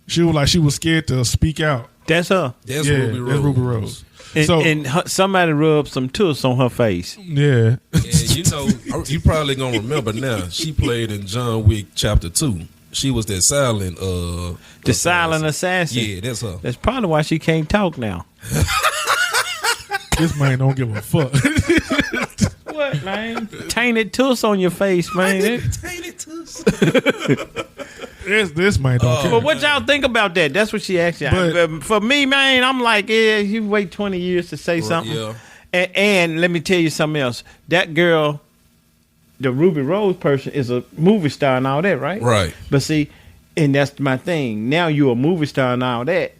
she was scared to speak out. That's her. That's Ruby Rose. That's Ruby Rose. And somebody rubbed some tuss on her face. Yeah. And you probably gonna remember now. She played in John Wick Chapter 2. She was that silent silent assassin. Yeah, that's her. That's probably why she can't talk now. This man don't give a fuck. What, man? Tainted tuss on your face, man. Tainted tuss. This man don't care. But what y'all think about that? That's what she asked you. But for me, man, I'm like, you wait 20 years to say something. Yeah. And let me tell you something else. That girl, the Ruby Rose person, is a movie star and all that, right? Right. But see, and that's my thing. Now you're a movie star and all that.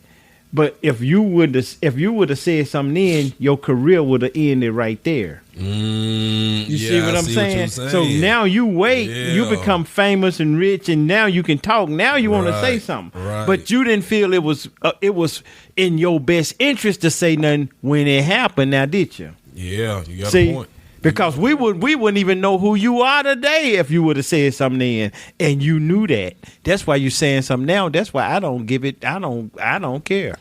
But if you would have said something then, your career would have ended right there. You see what I'm saying? So now you wait, you become famous and rich, and now you can talk. Now you want to say something, but you didn't feel it was in your best interest to say nothing when it happened. Now, did you? Yeah, you got a point. Because we wouldn't even know who you are today if you would have said something then, and you knew that. That's why you're saying something now. That's why I don't give it. I don't care.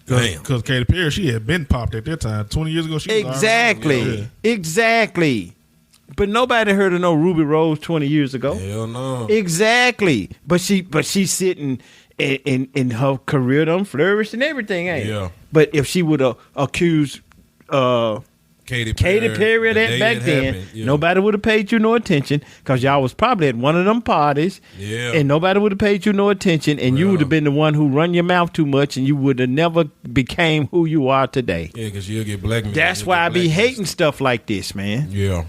Because Katy Perry, she had been popped at that time. 20 years ago, she was Exactly. But nobody heard of no Ruby Rose 20 years ago. Hell no. Exactly. But she's sitting in her career done flourished and everything, ain't it? Yeah. But if she would have accused Katy Perry the that day back it then. happened, yeah. Nobody would have paid you no attention because y'all was probably at one of them parties. Yeah. And nobody would have paid you no attention, and you would have been the one who run your mouth too much, and you would have never became who you are today. Yeah, because you'll get blacklisted. That's why I be hating stuff like this, man. Yeah.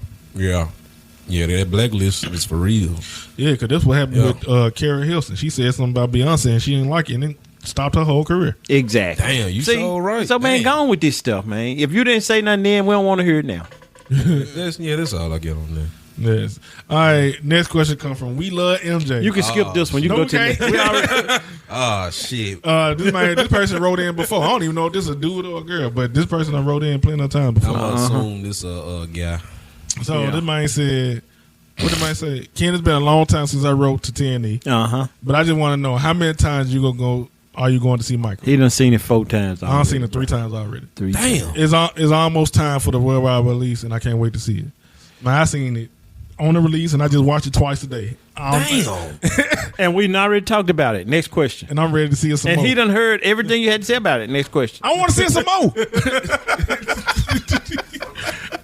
That blacklist is for real. Yeah, because that's what happened with Carrie Hilson. She said something about Beyonce and she didn't like it, and then stopped her whole career. Exactly. Damn, you so right. So, man, go on with this stuff, man. If you didn't say nothing then, we don't want to hear it now. That's all I get on there. Yes. All right. Next question comes from We Love MJ. You can skip this one. You can go to the next. Oh, shit. This person wrote in before. I don't even know if this is a dude or a girl, but this person I wrote in plenty of times before. I'm going to assume this guy. So this man said, what did man say? Ken, it's been a long time since I wrote to TNE. But I just want to know, how many times are you going to see Michael? He done seen it 4 times already. I've seen it 3 times already. Damn. It's almost time for the worldwide release, and I can't wait to see it. Man, I seen it on the release, and I just watched it twice a day. Damn. And we already talked about it. Next question. And I'm ready to see it some more. And he done heard everything you had to say about it. Next question. I want to see it some more.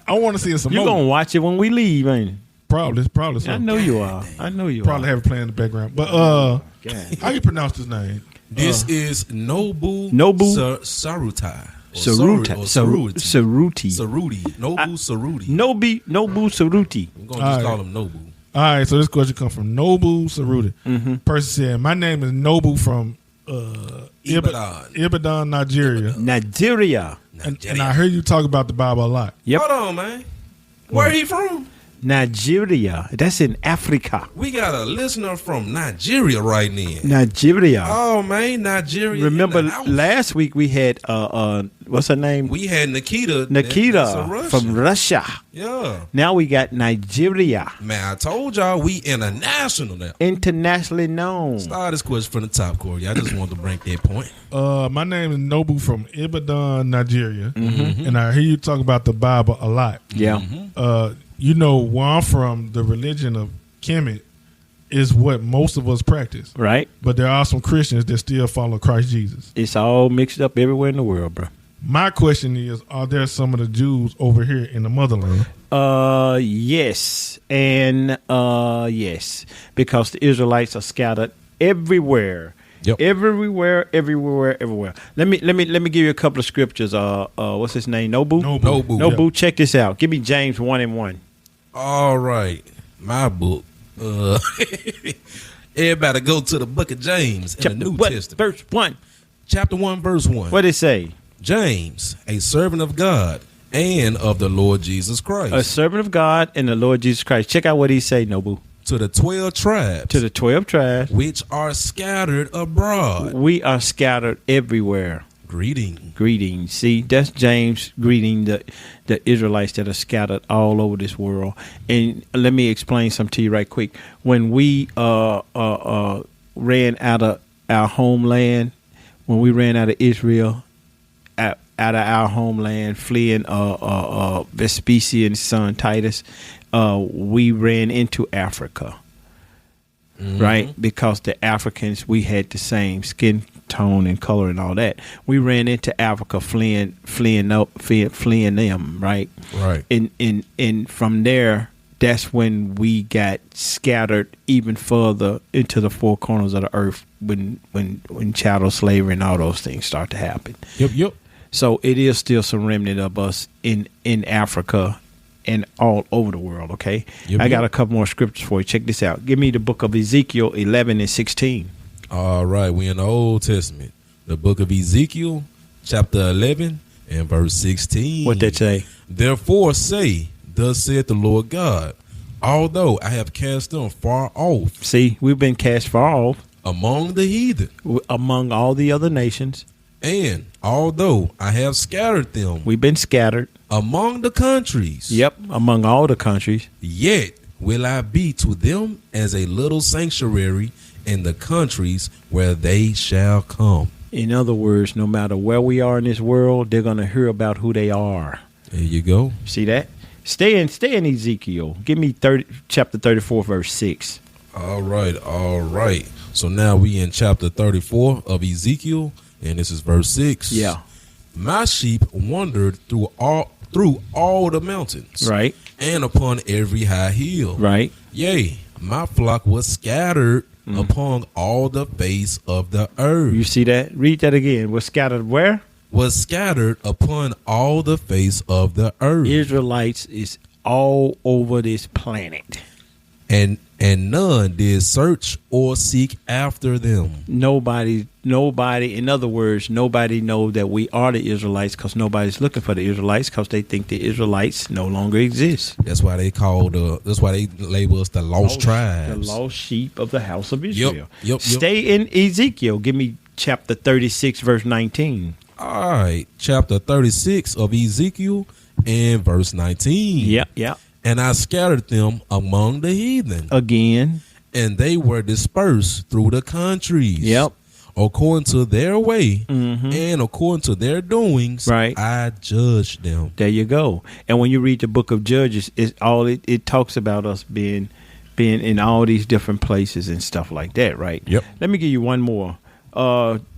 I want to see it some more. You're going to watch it when we leave, ain't you? Probably so. I know you are. Probably have it playing in the background. But how you pronounce this name? This is Nobu Saruti. Saruti. Nobu Saruti. Nobu Saruti. I'm going to just call him Nobu. All right, so this question comes from Nobu Saruti. Person said, my name is Nobu from Ibadan, Nigeria. And I heard you talk about the Bible a lot. Yep. Hold on, man. Where he from? Nigeria. That's in Africa. We got a listener from Nigeria right now. Nigeria. Oh, man, Nigeria. Remember last week we had, what's her name? We had Nikita from Russia. Yeah. Now we got Nigeria. Man, I told y'all we international now. Internationally known. Start this question from the top, Corey. I just wanted to bring that point. My name is Nobu from Ibadan, Nigeria. And I hear you talk about the Bible a lot. Yeah. You know, where I'm from, the religion of Kemet is what most of us practice. Right. But there are some Christians that still follow Christ Jesus. It's all mixed up everywhere in the world, bro. My question is, are there some of the Jews over here in the motherland? Yes. And yes. Because the Israelites are scattered everywhere. Yep. Everywhere. Let me give you a couple of scriptures. What's his name? Nobu. Yeah. Check this out. Give me James 1:1. All right. My book. Everybody go to the book of James in the New Testament. Verse 1. Chapter 1, verse 1. What did it say? James, a servant of God and of the Lord Jesus Christ. A servant of God and the Lord Jesus Christ. Check out what he say, Nobu. To the 12 tribes. To the 12 tribes. Which are scattered abroad. We are scattered everywhere. Greetings. See, that's James greeting the Israelites that are scattered all over this world. And let me explain something to you right quick. When we ran out of our homeland, when we ran out of Israel, out of our homeland, fleeing Vespasian's son Titus, we ran into Africa. Right? Because the Africans, we had the same skin tone and color and all that. We ran into Africa fleeing them, right? Right. And from there, that's when we got scattered even further into the 4 corners of the earth when chattel slavery and all those things start to happen. Yep. So it is still some remnant of us in Africa and all over the world, okay? I got a couple more scriptures for you. Check this out. Give me the book of Ezekiel 11:16. All right, we in the Old Testament. The book of Ezekiel, chapter 11 and verse 16. What that say? Therefore say, thus saith the Lord God, although I have cast them far off. See, we've been cast far off. Among the heathen. Among all the other nations. And although I have scattered them. We've been scattered. Among the countries. Yep, among all the countries. Yet will I be to them as a little sanctuary in the countries where they shall come. In other words, no matter where we are in this world, they're going to hear about who they are. There you go. See that? Stay in Ezekiel. Give me chapter 34, verse 6. All right. So now we in chapter 34 of Ezekiel, and this is verse 6. Yeah. My sheep wandered through through all the mountains, Right. and upon every high hill, Right. Yea, my flock was scattered upon all the face of the earth. You see that? Read that again. Was scattered where? Was scattered upon all the face of the earth. Israelites is all over this planet. And none did search or seek after them. Nobody, in other words, nobody know that we are the Israelites because nobody's looking for the Israelites because they think the Israelites no longer exist. That's why they label us the lost tribes. The lost sheep of the house of Israel. Yep. Stay in Ezekiel. Give me chapter 36, verse 19. All right, chapter 36 of Ezekiel and verse 19. Yeah. And I scattered them among the heathen. Again. And they were dispersed through the countries. Yep. According to their way and according to their doings, Right. I judged them. There you go. And when you read the book of Judges, it talks about us being in all these different places and stuff like that, right? Yep. Let me give you one more.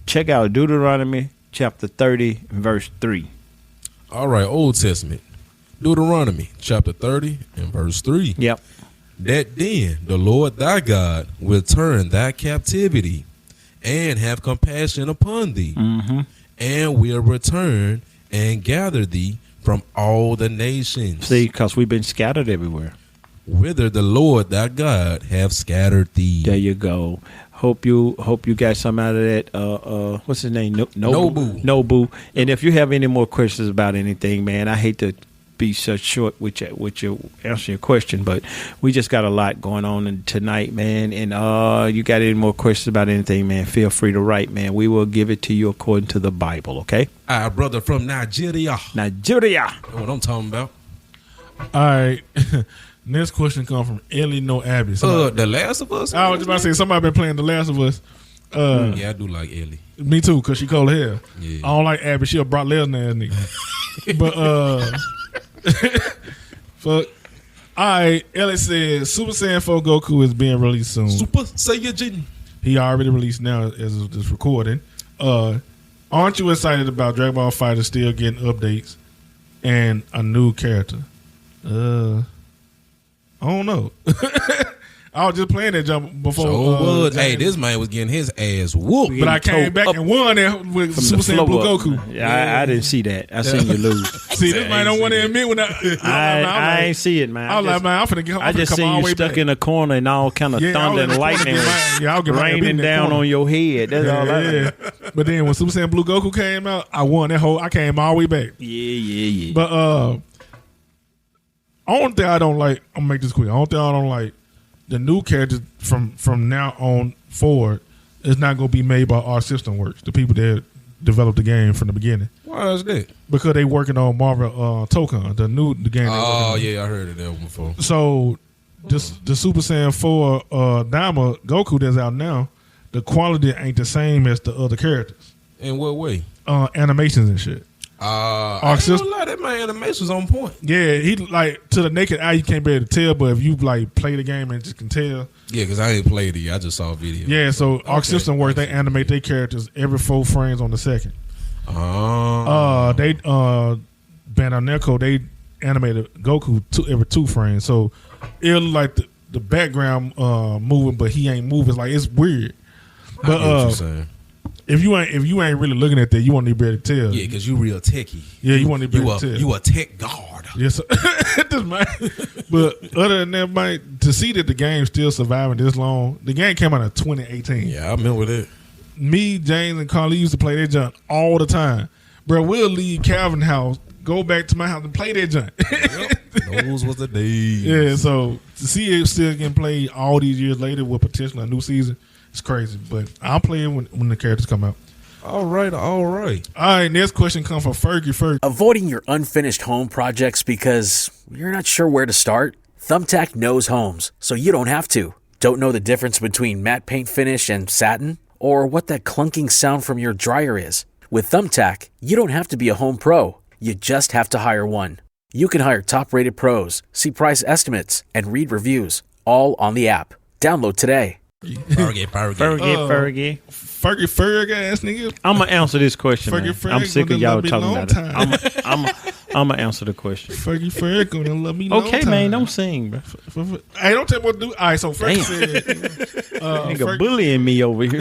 Check out Deuteronomy chapter 30, verse 3. All right, Old Testament. Deuteronomy chapter 30 and verse 3. Yep. That then the Lord thy God will turn thy captivity and have compassion upon thee, and will return and gather thee from all the nations. See, because we've been scattered everywhere. Whither the Lord thy God have scattered thee. There you go. Hope you got some out of that. What's his name? Nobu. And if you have any more questions about anything, man, I hate to be so short with your answering your question, but we just got a lot going on tonight, man. And you got any more questions about anything, man, feel free to write, man. We will give it to you according to the Bible, okay? Our brother from Nigeria. That's what I'm talking about. All right. Next question comes from Ellie No Abbey. The Last of Us? I was just about to say, somebody been playing The Last of Us. Yeah, I do like Ellie. Me too, because she cold as hell. Yeah. I don't like Abby. She a Brock Lesnar ass nigga. But, fuck. All right, Ellie says Super Saiyan 4 Goku is being released soon. Super Saiyajin. He already released now as of this recording. Aren't you excited about Dragon Ball FighterZ still getting updates and a new character? I don't know. I was just playing that jump before. Hey, this man was getting his ass whooped. But I came back and won that with Super Saiyan Blue Goku. Yeah, I didn't see that. I seen you lose. See, this man don't want to admit when I ain't see it, man. I was like, man, I'm finna get. I just see you stuck in a corner and all kind of thunder and lightning raining down on your head. That's all I know. But then when Super Saiyan Blue Goku came out, I won that whole. I came all the way back. Yeah. But only thing I don't like, I'm gonna make this quick. Only thing I don't like, the new characters from now on forward is not gonna be made by our System Works, the people that developed the game from the beginning. Why is that? Because they working on Marvel Tokon, the game. Oh yeah, I heard of that one before. So the Super Saiyan 4 Dama Goku that's out now, the quality ain't the same as the other characters. In what way? Animations and shit. I ain't gonna lie, that my animation's on point. Yeah, he like to the naked eye you can't be able to tell, but if you like play the game and just can tell. Yeah, because I ain't played it. I just saw a video. Yeah, so Arc System Works, they animate their characters every 4 frames on the second. They Bandai Namco, they animated Goku every 2 frames, so it'll like the background moving, but he ain't moving. Like it's weird. But I get what you're saying. If you ain't really looking at that, you won't be able to tell. Yeah, because you real techie. Yeah, you won't be able to tell. You a tech god. Yes, but other than that, man, to see that the game's still surviving this long, the game came out in 2018. Yeah, I remember that. Me, James, and Carly used to play that junk all the time. Bro, we'll leave Calvin's house, go back to my house and play that junk. Yep. Those was the days. Yeah, so to see it still getting played all these years later with potentially a new season, it's crazy. But I'll play it when the characters come out. All right. All right, next question comes from Fergie. Avoiding your unfinished home projects because you're not sure where to start? Thumbtack knows homes, so you don't have to. Don't know the difference between matte paint finish and satin? Or what that clunking sound from your dryer is? With Thumbtack, you don't have to be a home pro. You just have to hire one. You can hire top-rated pros, see price estimates, and read reviews, all on the app. Download today. Fergie. Fergie. Fergie Ferg ass nigga. I'm gonna answer this question. Fergie Man. Ferg I'm sick of y'all talking about time. it. I'm gonna answer the question. Fergie Ferg gonna love me. Okay, time. man, don't sing, bro. Hey, don't tell me what to do. All right, so Fergie said, Nigga bullying me over here.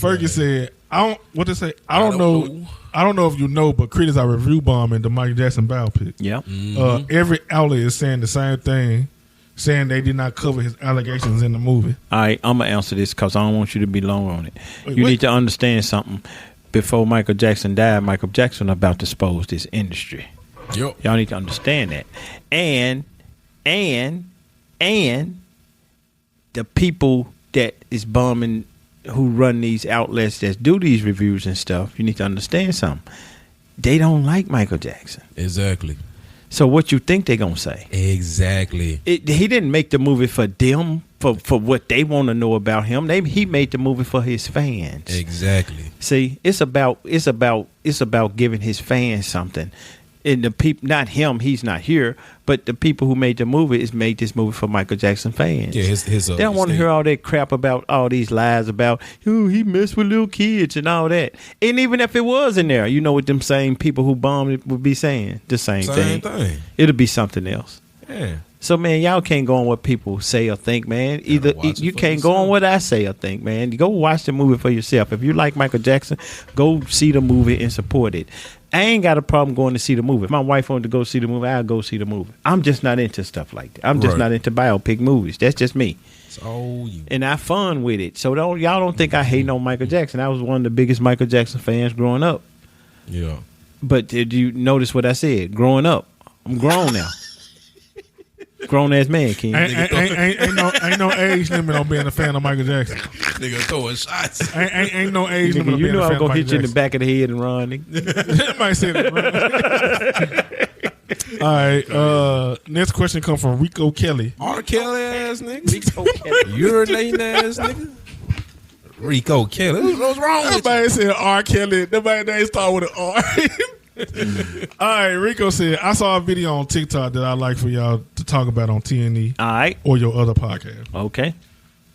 Fergie said, I don't. What to say? I don't know. I don't know if you know, but critics are review bombing the Michael Jackson biopic. Yeah. Every outlet is saying the same thing, saying they did not cover his allegations in the movie. All right, I'm gonna answer this because I don't want you to be long on it. Wait, you what? need to understand something. Before Michael Jackson died, Michael Jackson about to expose this industry. Yep. Y'all need to understand that. And the people that is bumming, who run these outlets that do these reviews and stuff, you need to understand something. They don't like Michael Jackson. Exactly. So what you think they gonna say? Exactly. He didn't make the movie for them, for what they want to know about him. He made the movie for his fans. Exactly. See, it's about giving his fans something. And the people, not him, he's not here, but the people who made the movie made this movie for Michael Jackson fans. Yeah, they don't want to hear all that crap about all these lies about he messed with little kids and all that. And even if it was in there, you know what them same people who bombed it would be saying? The same thing. It'll be something else. Yeah. So man, y'all can't go on what people say or think, man. Either you can't go on what I say or think, man. You go watch the movie for yourself. If you like Michael Jackson, go see the movie and support it. I ain't got a problem going to see the movie. If my wife wanted to go see the movie, I'll go see the movie. I'm just not into stuff like that. I'm just not into biopic movies. That's just me. So and I fun with it. So y'all don't think I hate on Michael Jackson. I was one of the biggest Michael Jackson fans growing up. Yeah. But did you notice what I said? Growing up. I'm grown now. Grown ass man, King. Ain't no age limit on being a fan of Michael Jackson. Nigga throwing shots. Ain't no age limit. You know I'm gonna hit you in the back of the head and run. That might say that. All right. Next question comes from Rico Kelly. R. Kelly ass nigga. Rico Kelly. Urinating ass nigga. Rico Kelly. What's wrong with you? Nobody said R. Kelly. Nobody name start with an R. All right, Rico said, I saw a video on TikTok that I'd like for y'all to talk about on TNE. All right. Or your other podcast. Okay.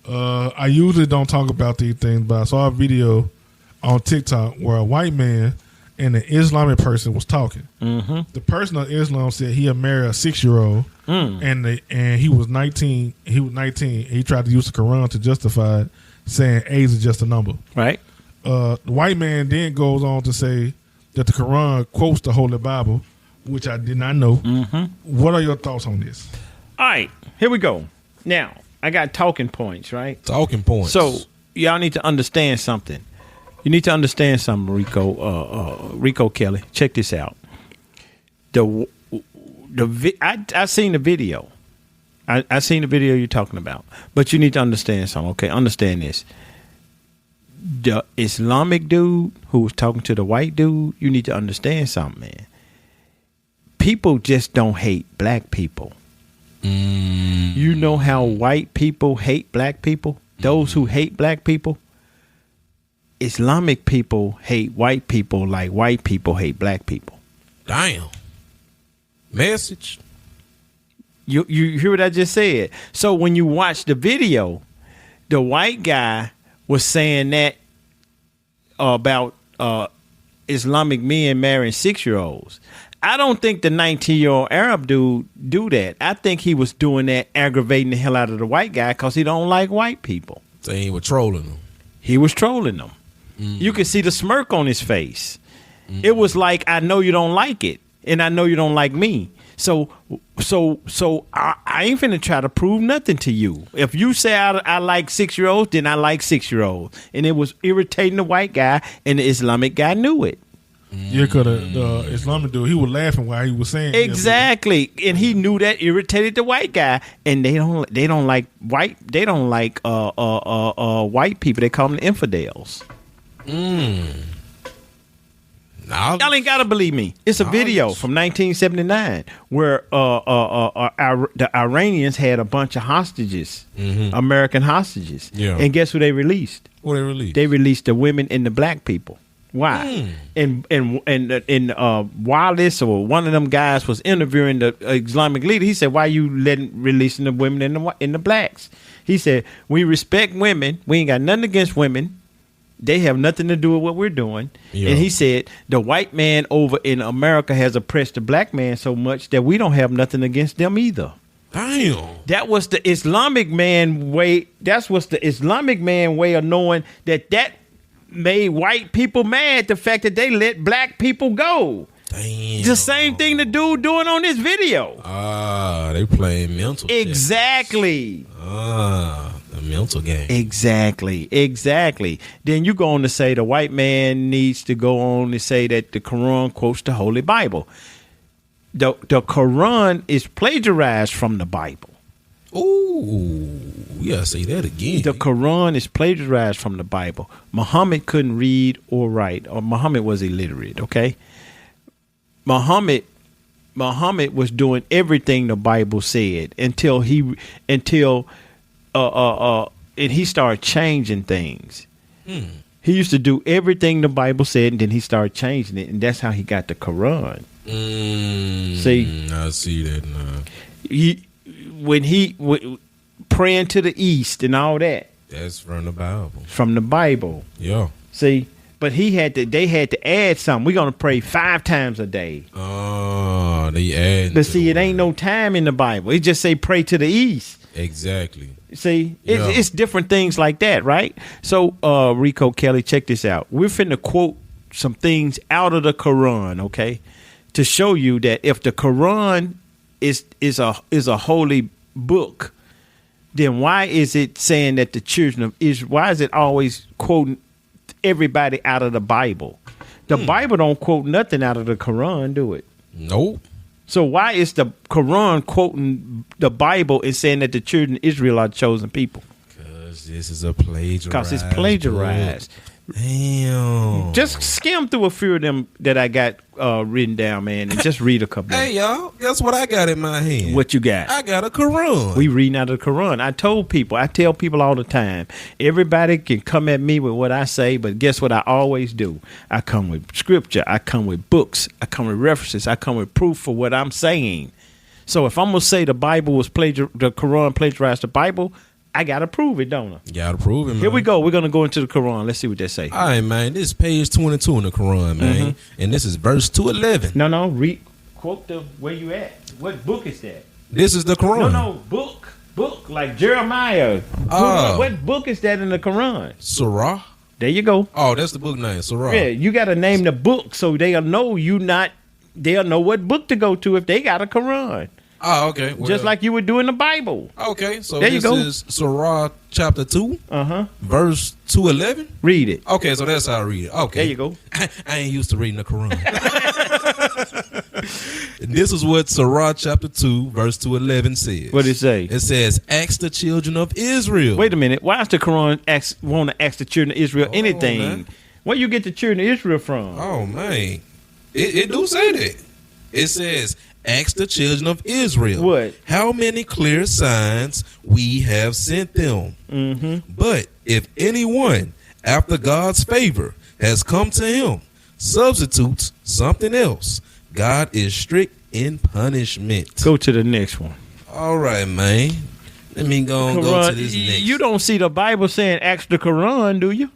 I usually don't talk about these things, but I saw a video on TikTok where a white man and an Islamic person was talking. Mm-hmm. The person of Islam said he'll marry a 6-year-old, and he was 19. He was 19. He tried to use the Quran to justify it, saying age is just a number. Right. The white man then goes on to say that the Quran quotes the Holy Bible, which I did not know. Mm-hmm. What are your thoughts on this? All right, here we go. Now, I got talking points, right? Talking points. So, y'all need to understand something. You need to understand something, Rico Kelly. Check this out. I seen the video. I seen the video you're talking about. But you need to understand something, okay? Understand this. The Islamic dude who was talking to the white dude, you need to understand something, man. People just don't hate black people. You know how white people hate black people? Those who hate black people? Islamic people hate white people like white people hate black people. Damn. Message. You hear what I just said? So when you watch the video, the white guy was saying that about Islamic men marrying 6-year-olds. I don't think the 19-year-old Arab dude do that. I think he was doing that, aggravating the hell out of the white guy because he don't like white people. So he was trolling them. He was trolling them. You could see the smirk on his face. It was like, I know you don't like it, and I know you don't like me. So I ain't finna try to prove nothing to you. If you say I like 6-year-olds, then I like 6-year-olds. And it was irritating the white guy, and the Islamic guy knew it. Yeah, because the Islamic dude, he was laughing while he was saying exactly, and he knew that irritated the white guy. And they don't like white people. They call them infidels. Y'all ain't gotta believe me. It's a video from 1979 where the Iranians had a bunch of hostages, American hostages. Yeah. And guess who they released? What they released? They released the women and the black people. Why? And Wallace or one of them guys was interviewing the Islamic leader. He said, "Why you releasing the women and the blacks?" He said, we respect women. We ain't got nothing against women. They have nothing to do with what we're doing. Yeah. And he said, the white man over in America has oppressed the black man so much that we don't have nothing against them either. Damn. That was the Islamic man way. That's what's the Islamic man way of knowing that made white people mad. The fact that they let black people go. Damn. The same thing the dude doing on this video. They playing mental. Exactly. The mental game. Exactly. Then you go on to say the white man needs to go on to say that the Quran quotes the Holy Bible. The Quran is plagiarized from the Bible. Ooh, we gotta say that again. The Quran is plagiarized from the Bible. Muhammad couldn't read or write, or Muhammad was illiterate, okay? Muhammad was doing everything the Bible said until he started changing things. He used to do everything the Bible said, and then he started changing it, and that's how he got the Quran. See, I see that now. When he praying to the east and all that, that's from the Bible. From the Bible, yeah. See, but they had to add something. We're gonna pray 5 times a day. Oh, they add. But see, it ain't no time in the Bible. It just say pray to the east. Exactly. See, it's different things like that, right? So, Rico, Kelly, check this out. We're finna quote some things out of the Quran, okay, to show you that if the Quran is a holy book, then why is it saying that the children of Israel? Why is it always quoting everybody out of the Bible? The Bible don't quote nothing out of the Quran, do it? Nope. So why is the Quran quoting the Bible and saying that the children of Israel are chosen people? Because this is a plagiarized. Because it's plagiarized. Book. Damn. Just skim through a few of them that I got written down, man, and just read a couple. Hey, y'all, guess what I got in my hand? What you got? I got a Quran. We reading out of the Quran. I tell people all the time, everybody can come at me with what I say, but guess what I always do? I come with scripture. I come with books. I come with references. I come with proof for what I'm saying. So if I'm going to say the Quran plagiarized the Bible, I gotta prove it, don't I? You gotta prove it, man. Here we go. We're gonna go into the Quran. Let's see what they say. All right, man. This is page 22 in the Quran, man, and this is verse 211. No. Quote where you at. What book is that? This is the Quran. No, book like Jeremiah. What book is that in the Quran? Surah. There you go. Oh, that's the book name, Surah. Yeah, you gotta name the book so they'll know they'll know what book to go to if they got a Quran. Oh, okay. Well, just like you would do in the Bible. Okay, so there this is Surah chapter 2, verse 211. Read it. Okay, so that's how I read it. Okay. There you go. I ain't used to reading the Quran. This is what Surah chapter 2, verse 211 says. What did it say? It says, ask the children of Israel. Wait a minute. Why does the Quran want to ask the children of Israel anything? Man. Where you get the children of Israel from? Oh, man. It do say that. It says, ask the children of Israel. What? How many clear signs we have sent them. But if anyone, after God's favor, has come to him, substitutes something else, God is strict in punishment. Go to the next one. All right, man. Let me go to this next. You don't see the Bible saying ask the Quran, do you?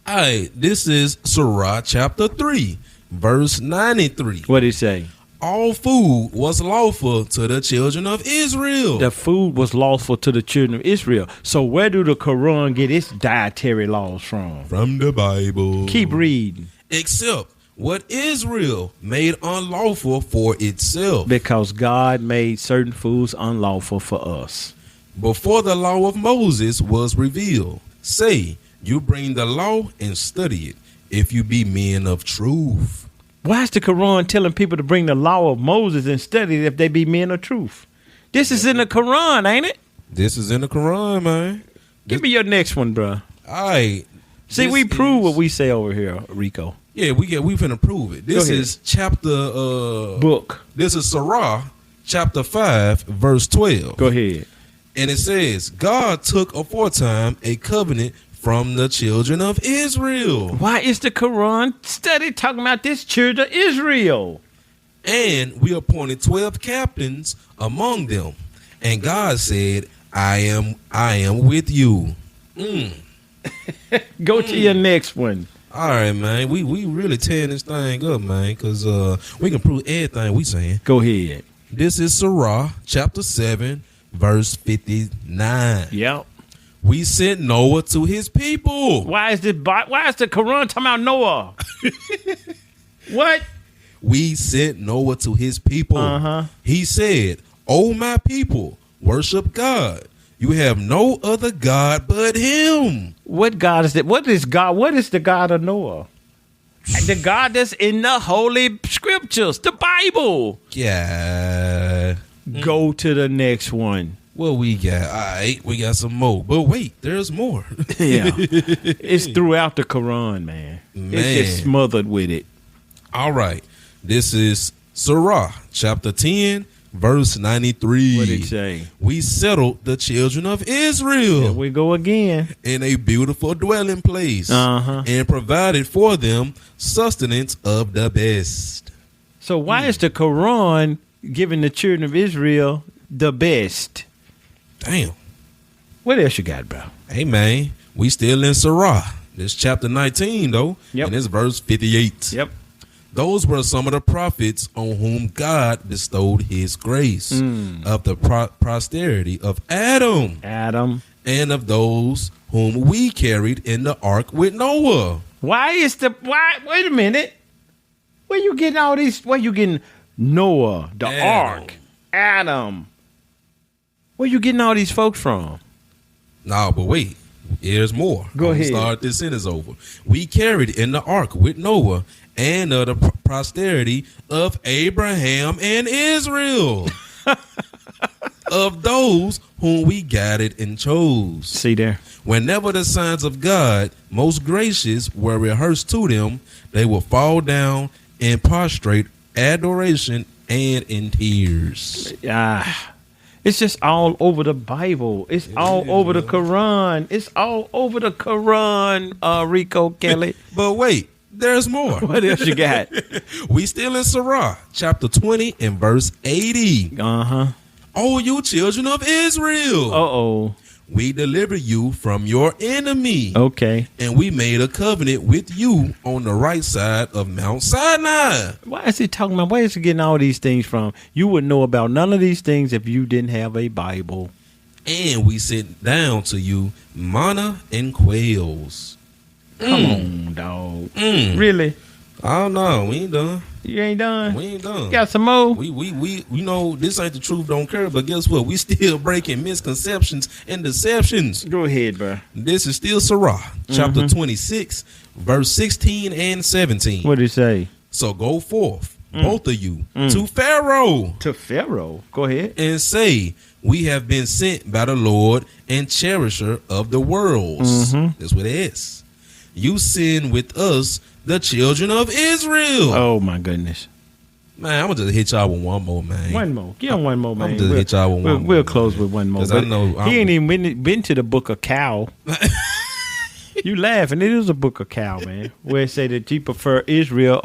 All right. This is Surah chapter 3, verse 93. What did it say? All food was lawful to the children of Israel. The food was lawful to the children of Israel. So where do the Quran get its dietary laws from? From the Bible. Keep reading. Except what Israel made unlawful for itself. Because God made certain foods unlawful for us. Before the law of Moses was revealed, say, you bring the law and study it, if you be men of truth. Why is the Quran telling people to bring the law of Moses and study it if they be men of truth? This is in the Quran, ain't it? This is in the Quran, man. Give me your next one, bro. All right. See, we prove what we say over here, Rico. Yeah, we finna prove it. This is chapter book. This is Surah chapter 5, verse 12. Go ahead. And it says, God took aforetime a covenant from the children of Israel. Why is the Quran study talking about this children of Israel? And we appointed 12 captains among them. And God said, I am with you. Go to your next one. All right, man. We really tearing this thing up, man, because we can prove everything we saying. Go ahead. This is Sirach, chapter 7, verse 59. Yep. We sent Noah to his people. Why is the Quran talking about Noah? What? We sent Noah to his people. He said, "O my people, worship God. You have no other God but him." What God is that? What is God? What is the God of Noah? The God that's in the Holy Scriptures, the Bible. Yeah. Go to the next one. What we got? All right, we got some more. But wait, there's more. Yeah. It's throughout the Quran, man. It's just smothered with it. All right. This is Sirach, chapter 10, verse 93. What did it say? We settled the children of Israel. Here we go again. In a beautiful dwelling place. And provided for them sustenance of the best. So why is the Quran giving the children of Israel the best? Damn. What else you got, bro? Hey, man, we still in Sirach. This chapter 19, though. Yep. And it's verse 58. Yep. Those were some of the prophets on whom God bestowed his grace of the posterity of Adam. And of those whom we carried in the ark with Noah. Wait a minute. Where you getting all these? Where you getting Noah, the ark, Adam? Where you getting all these folks from? No, but wait. There's more. Go ahead. Start this sentence over. We carried in the ark with Noah and of the posterity of Abraham and Israel. Of those whom we guided and chose. See there. Whenever the signs of God, most gracious, were rehearsed to them, they will fall down in prostrate adoration and in tears. It's just all over the Bible. It's all over the Quran. It's all over the Quran, Rico Kelly. But wait, there's more. What else you got? We still in Sirach, chapter 20 and verse 80. Oh, you children of Israel. We deliver you from your enemy. Okay. And we made a covenant with you on the right side of Mount Sinai. Why is he talking about? Where is he getting all these things from? You wouldn't know about none of these things if you didn't have a Bible. And we sent down to you manna and quails. Come on, dog. Really? I don't know. We ain't done. You ain't done? We ain't done. Got some more? We you know, this ain't the truth don't care, but guess what? We still breaking misconceptions and deceptions. Go ahead, bro. This is still Sirach, chapter 26, verse 16 and 17. What did it say? So go forth, both of you, to Pharaoh. To Pharaoh. Go ahead. And say, we have been sent by the Lord and cherisher of the worlds. That's what it is. You sin with us, the children of Israel. Oh, my goodness. Man, I'm going to just hit y'all with one more, man. One more. Give him one more, man. I'm going to hit y'all with one more. We'll close with one more. I know he ain't even been to the book of Cow. You laughing. It is a book of Cow, man, where it say that you prefer Israel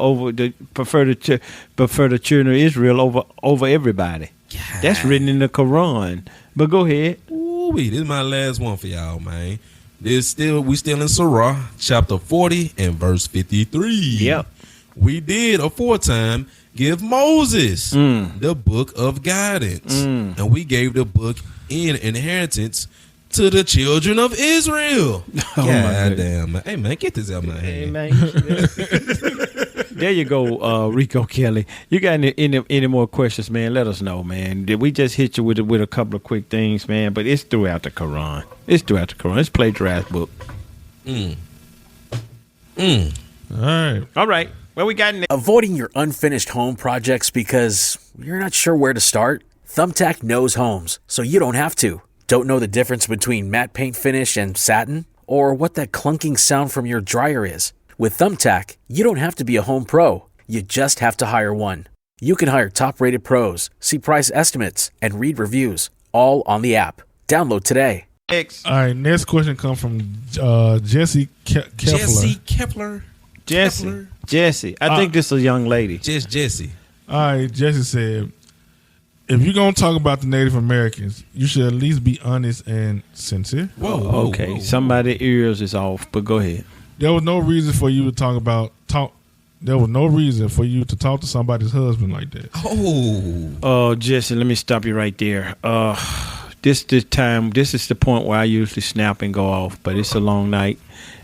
prefer the children of Israel over everybody. God. That's written in the Quran. But go ahead. Ooh, this is my last one for y'all, man. We still in Sirach, chapter 40 and verse 53. Yep. We did aforetime give Moses the book of guidance, and we gave the book in inheritance to the children of Israel. God damn, man. Hey, man, get this out of my hand. Man. There you go, Rico Kelly. You got any more questions, man? Let us know, man. Did we just hit you with a couple of quick things, man? But it's throughout the Quran. It's a plagiarized book. All right. Well, we got Avoiding your unfinished home projects because you're not sure where to start? Thumbtack knows homes, so you don't have to. Don't know the difference between matte paint finish and satin? Or what that clunking sound from your dryer is? With Thumbtack, you don't have to be a home pro. You just have to hire one. You can hire top-rated pros, see price estimates, and read reviews, all on the app. Download today. All right, next question comes from Jesse Kepler. Jesse. I think this is a young lady. Just Jesse. All right, Jesse said, if you're gonna talk about the Native Americans, you should at least be honest and sincere. Whoa, okay. Somebody's ears is off, but go ahead. There was no reason for you to There was no reason for you to talk to somebody's husband like that. Oh, Jesse, let me stop you right there. This is the point where I usually snap and go off, but it's a long night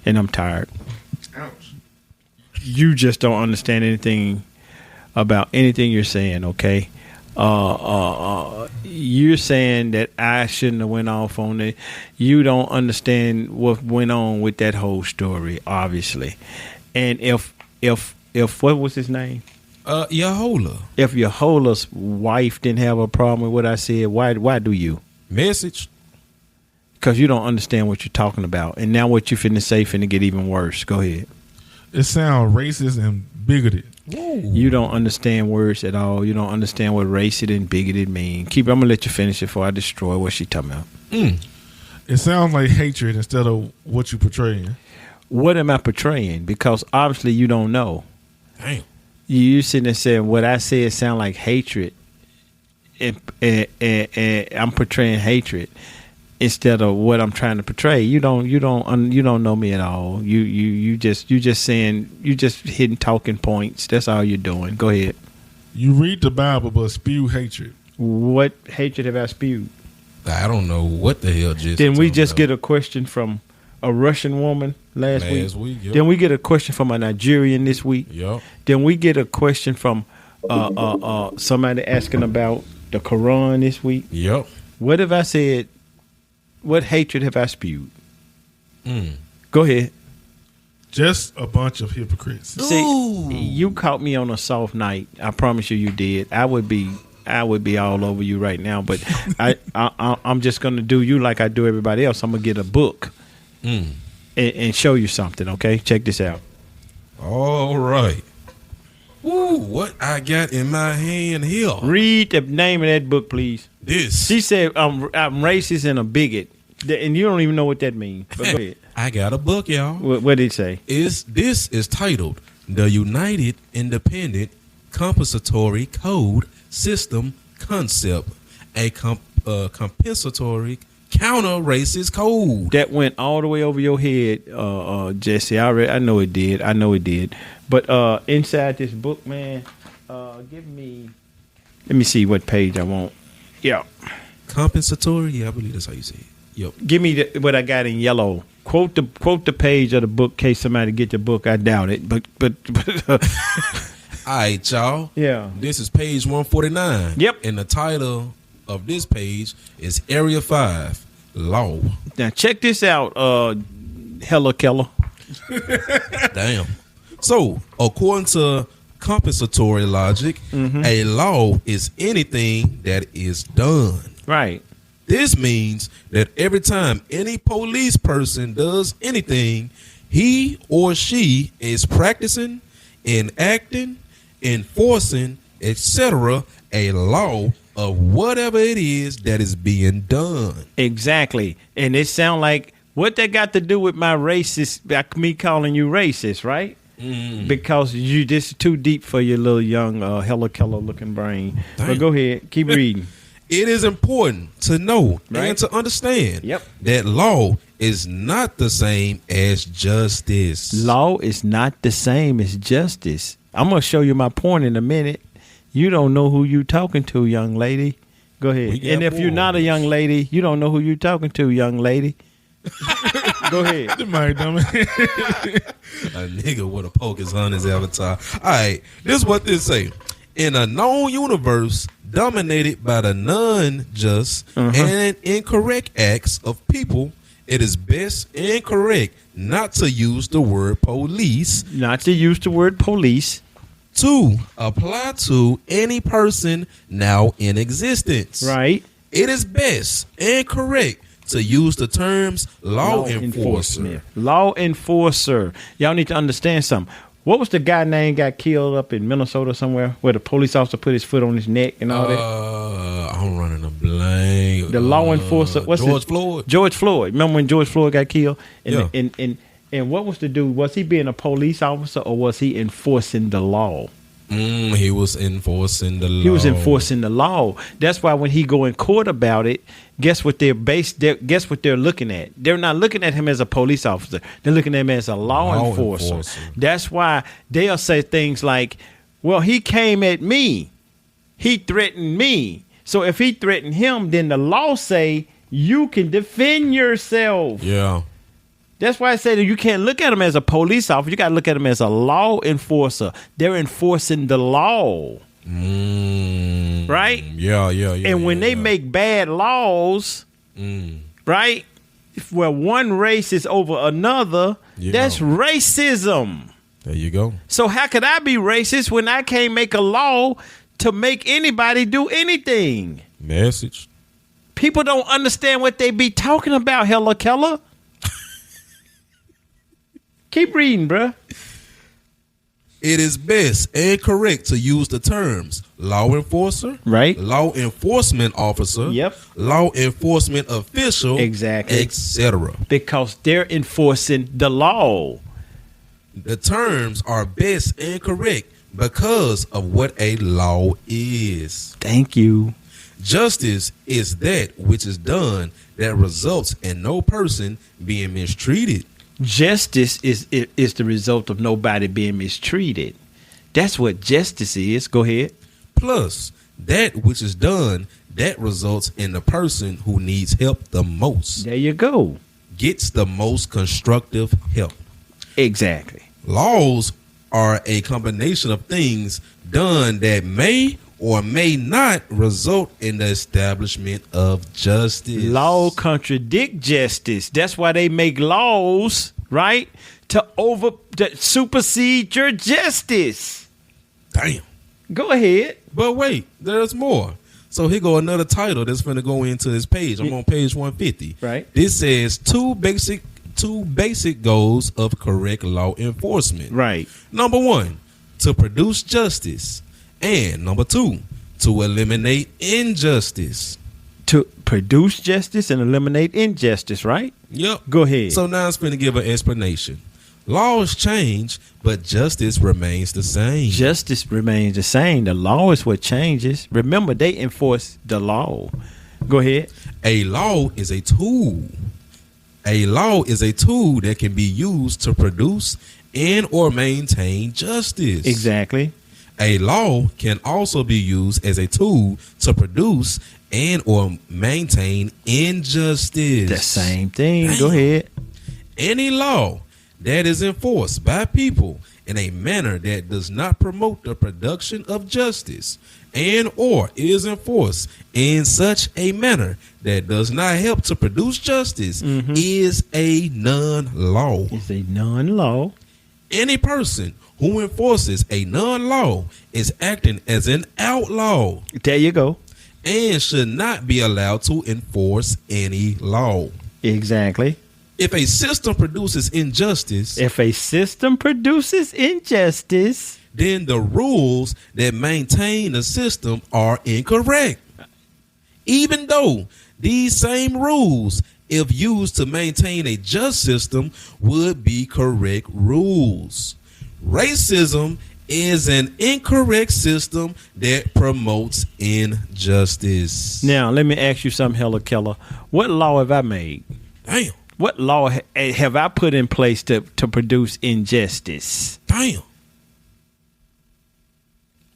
and I'm tired. Ouch. You just don't understand anything about anything you're saying, okay? You're saying that I shouldn't have went off on it. You don't understand what went on with that whole story, obviously. And if what was his name? Yahola. If Yahola's wife didn't have a problem with what I said, why do you? Message. Because you don't understand what you're talking about. And now what you finna say finna get even worse. Go ahead. It sounds racist and bigoted. Whoa. You don't understand words at all. You don't understand what racist and bigoted mean. I'm gonna let you finish it before I destroy what she talking about. It sounds like hatred instead of what you portraying. What am I portraying? Because obviously you don't know. Damn. You sitting there saying what I said sound like hatred, and I'm portraying hatred instead of what I'm trying to portray. You don't know me at all. You just hitting talking points. That's all you're doing. Go ahead. You read the Bible but spew hatred. What hatred have I spewed? I don't know what the hell just. Didn't we just get a question from a Russian woman last week? Yep. Then we get a question from a Nigerian this week. Yep. Then we get a question from somebody asking about the Quran this week. Yep. What have I said? What hatred have I spewed? Go ahead. Just a bunch of hypocrites. See, you caught me on a soft night. I promise you did. I would be all over you right now, but I'm just gonna do you like I do everybody else. I'm gonna get a book and show you something. Okay, check this out. All right. Woo, what I got in my hand here? Read the name of that book, please. This. She said, I'm racist and a bigot. And you don't even know what that means. But go ahead. I got a book, y'all. What did it say? This is titled The United Independent Compensatory Code System Concept, a compensatory counter-racist code. That went all the way over your head, Jesse. I know it did. But inside this book, man, let me see what page I want. Yeah. Compensatory? Yeah, I believe that's how you say it. Yep. Give me what I got in yellow. Quote the page of the book in case somebody get the book. I doubt it. But all right, y'all. Yeah. This is page 149. Yep. And the title of this page is Area 5 Law. Now check this out, Hella Keller. Damn. So, according to compensatory logic, a law is anything that is done. Right. This means that every time any police person does anything, he or she is practicing, enacting, enforcing, etc., a law of whatever it is that is being done. Exactly. And it sound like what that got to do with my racist, me calling you racist, right? Because this is too deep for your little young Hella Keller looking brain. Damn. But go ahead, keep reading. It is important to know and to understand that law is not the same as justice. Law is not the same as justice. I'm going to show you my point in a minute. You don't know who you talking to, young lady. Go ahead. And if you're not a young lady, you don't know who you talking to, young lady. Go ahead. A nigga with a Pocus on his avatar. All right, this is what this say. In a known universe dominated by the non-just and incorrect acts of people, it is best and correct not to use the word police. Not to use the word police. To apply to any person now in existence. Right. It is best and correct to use the terms law enforcer. Law enforcer. Y'all need to understand something. What was the guy name got killed up in Minnesota somewhere where the police officer put his foot on his neck and all that? I'm running a blank. The law enforcer. What's Floyd. George Floyd. Remember when George Floyd got killed? And what was the dude? Was he being a police officer or was he enforcing the law? He was enforcing the law. He was enforcing the law. That's why when he go in court about it, guess what guess what they're looking at? They're not looking at him as a police officer. They're looking at him as a law enforcer. That's why they'll say things like, well, he came at me. He threatened me. So if he threatened him, then the law say you can defend yourself. Yeah. That's why I say that you can't look at him as a police officer. You got to look at him as a law enforcer. They're enforcing the law. Right? Yeah. And when they make bad laws, right? Where one race is over another, that's racism. There you go. So how could I be racist when I can't make a law to make anybody do anything? Message. People don't understand what they be talking about, Hella Keller. Keep reading, bruh. It is best and correct to use the terms law enforcer, right? Law enforcement officer, yep. Law enforcement official, exactly, etc. Because they're enforcing the law. The terms are best and correct because of what a law is. Thank you. Justice is that which is done that results in no person being mistreated. Justice is the result of nobody being mistreated. That's what justice is. Go ahead. Plus, that which is done that results in the person who needs help the most. There you go. Gets the most constructive help. Exactly. Laws are a combination of things done that may or may not result in the establishment of justice. Law contradict justice. That's why they make laws, right? To supersede your justice. Damn. Go ahead. But wait, there's more. So here go another title that's going to go into this page. I'm on page 150. Right. This says two basic goals of correct law enforcement. Right. Number 1, to produce justice. And number 2, to eliminate injustice. To produce justice and eliminate injustice, right? Yep. Go ahead. So now I'm going to give an explanation. Laws change, but justice remains the same. Justice remains the same. The law is what changes. Remember, they enforce the law. Go ahead. A law is a tool. A law is a tool that can be used to produce and or maintain justice. Exactly. A law can also be used as a tool to produce and or maintain injustice. The same thing. Damn. Go ahead. Any law that is enforced by people in a manner that does not promote the production of justice and or is enforced in such a manner that does not help to produce justice is a non-law. It's a non-law. Any person who enforces a non-law is acting as an outlaw. There you go. And should not be allowed to enforce any law. Exactly. If a system produces injustice, then the rules that maintain the system are incorrect. Even though these same rules, if used to maintain a just system, would be correct rules. Racism is an incorrect system that promotes injustice. Now, let me ask you something, Hella Keller. What law have I made? Damn. What law have I put in place to produce injustice? Damn.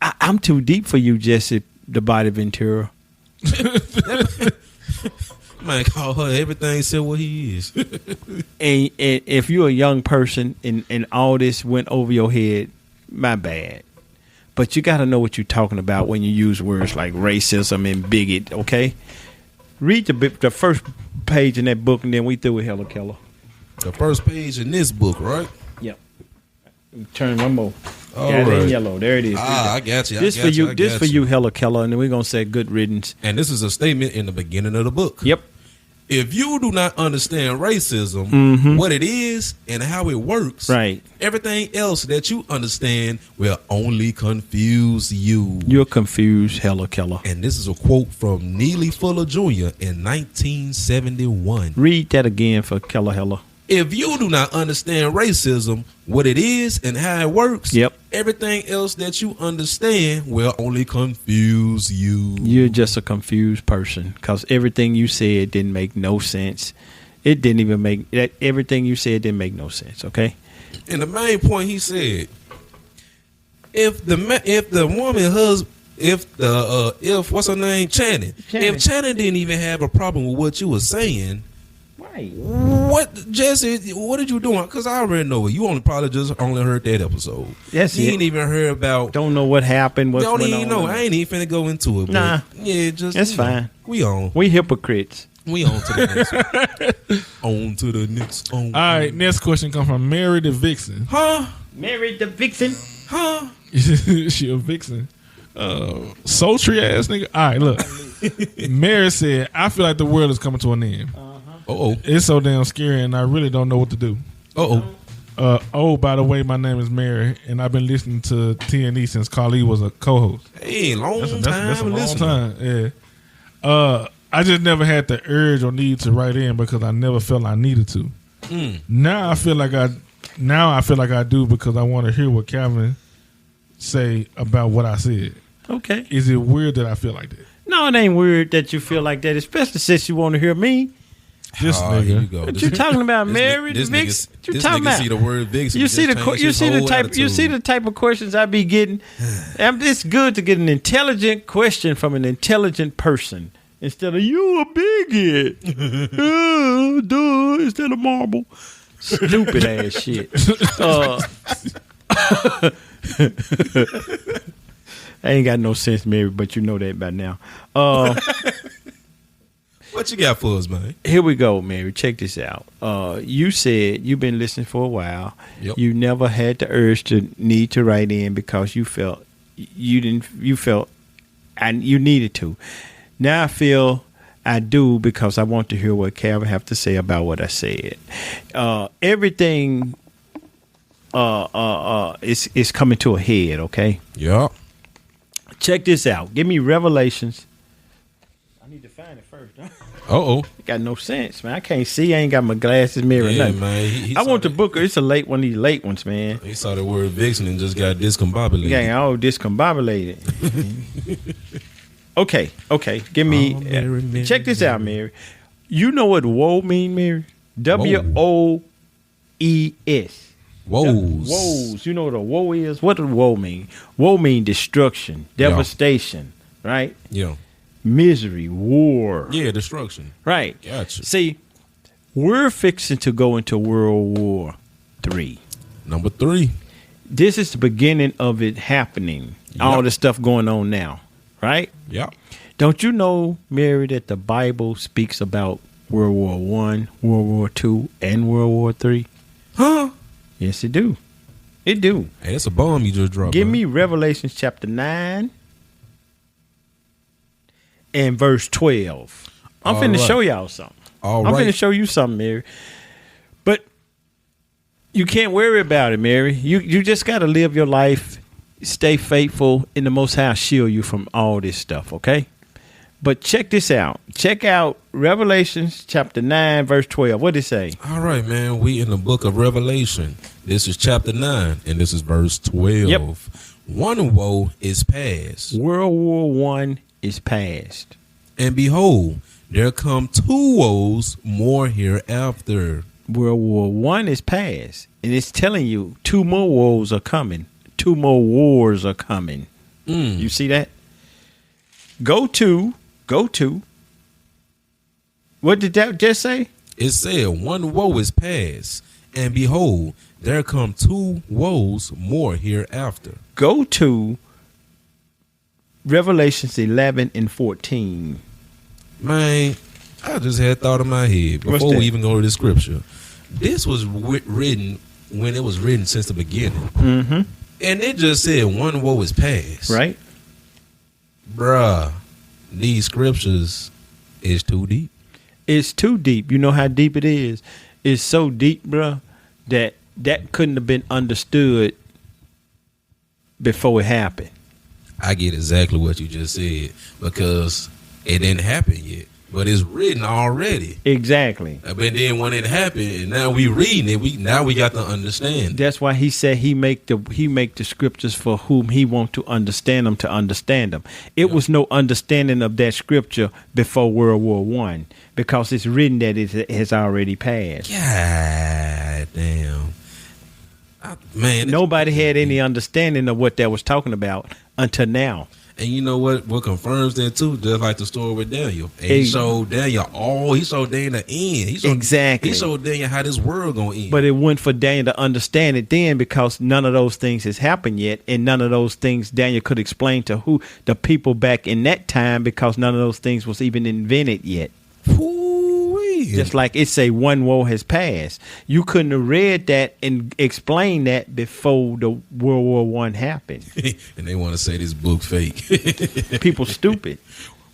I'm too deep for you, Jesse, the body Ventura. Man, call her everything except what he is. and if you're a young person and all this went over your head, my bad. But you got to know what you're talking about when you use words like racism and bigot, okay? Read the first page in that book, and then we through with Hella Keller. The first page in this book, right? Yep. Turn one more. All got it right. in yellow. There it is. I got you. This for you, Hella Keller, and then we're gonna say good riddance. And this is a statement in the beginning of the book. Yep. If you do not understand racism, what it is and how it works, right, everything else that you understand will only confuse you. You're confused, Hella Keller. And this is a quote from Neely Fuller Jr. in 1971. Read that again for Keller Hella. If you do not understand racism, what it is and how it works, everything else that you understand will only confuse you. You're just a confused person because everything you said didn't make no sense. It didn't even make that. Everything you said didn't make no sense. Okay. And the main point he said, if what's her name, Channing. If Channing didn't even have a problem with what you were saying. Right. What, Jesse? What did you doing? Because I already know it. You probably only heard that episode. Yes, you ain't even heard about. Don't know what happened. Don't even know. I ain't even finna go into it. Nah, yeah, just that's fine. We on. We hypocrites. We on to the next one. On to the next. All right, next question comes from Mary the Vixen. Huh? Mary the Vixen. Huh? She a vixen. Sultry ass nigga. All right, look. Mary said, I feel like the world is coming to an end. It's so damn scary and I really don't know what to do. By the way, my name is Mary and I've been listening to TNE since Carly was a co-host. Hey, that's a long time. Yeah. I just never had the urge or need to write in because I never felt I needed to. Now I feel like I do because I want to hear what Calvin say about what I said. Okay. Is it weird that I feel like that? No, it ain't weird that you feel like that, especially since you want to hear me. This nigga. Here you go. What you talking about, Mary? This Vixen? What you this talking nigga about? see the word vixen. You see the type of questions I be getting. It's good to get an intelligent question from an intelligent person instead of you a bigot. Duh, instead of marble. Stupid ass shit. I ain't got no sense, Mary, but you know that by now. What you got for us, man? Here we go, Mary. Check this out. You said you've been listening for a while. Yep. You never had the urge to need to write in because you felt you needed to. Now I feel I do because I want to hear what Calvin have to say about what I said. Everything is coming to a head, okay? Yeah. Check this out. Give me Revelations. I need to find it first. Got no sense, man. I can't see. I ain't got my glasses, mirror, nothing. Man. I want the book. It's a late one of these late ones, man. He saw the word vixen and just got discombobulated. Yeah, all discombobulated. Okay. Give me. Mary, check this out, Mary. You know what woe mean, Mary? WOES. Woes. You know what a woe is? What does woe mean? Woe mean destruction, devastation, right? Yeah. Misery, war. Yeah, destruction. Right. Gotcha. See, we're fixing to go into World War III. Number 3. This is the beginning of it happening. Yep. All the stuff going on now, right? Yeah. Don't you know, Mary, that the Bible speaks about World War I, World War II, and World War III? Huh? Yes, it do. It do. Hey, that's a bomb you just dropped. Give me Revelation chapter 9 and verse 12. I'm finna show y'all something. I'm finna show you something, Mary. But you can't worry about it, Mary. You just got to live your life, stay faithful, and the Most High shield you from all this stuff, okay? But check this out. Check out Revelation chapter 9, verse 12. What did it say? All right, man. We in the book of Revelation. This is chapter 9, and this is verse 12. Yep. One woe is past. World War I is past. And behold, there come 2 woes more hereafter. World War I is past. And it's telling you 2 more woes are coming. 2 more wars are coming. You see that? Go to. What did that just say? It said, one woe is past, and behold, there come 2 woes more hereafter. Go to Revelations 11 and 14. Man, I just had thought in my head before we even go to the scripture. This was written when it was written since the beginning. Mm-hmm. And it just said one woe is past. Right? Bruh, these scriptures is too deep. It's too deep. You know how deep it is? It's so deep, bruh, that couldn't have been understood before it happened. I get exactly what you just said because it didn't happen yet. but it's written already. Exactly. But then when it happened, and now we reading it, we got to understand. That's why he said he make the scriptures for whom he want to understand them. It was no understanding of that scripture before World War I, because it's written that it has already passed. God damn. Man, nobody had any understanding of what that was talking about until now. And you know what confirms that too? Just like the story with Daniel. And he showed Daniel the end. Exactly. He showed Daniel how this world gonna end. But it wasn't for Daniel to understand it then, because none of those things has happened yet, and none of those things Daniel could explain to who the people back in that time, because none of those things was even invented yet. Just like it say one woe has passed. You couldn't have read that and explained that before the World War I happened. And they want to say this book fake. People stupid.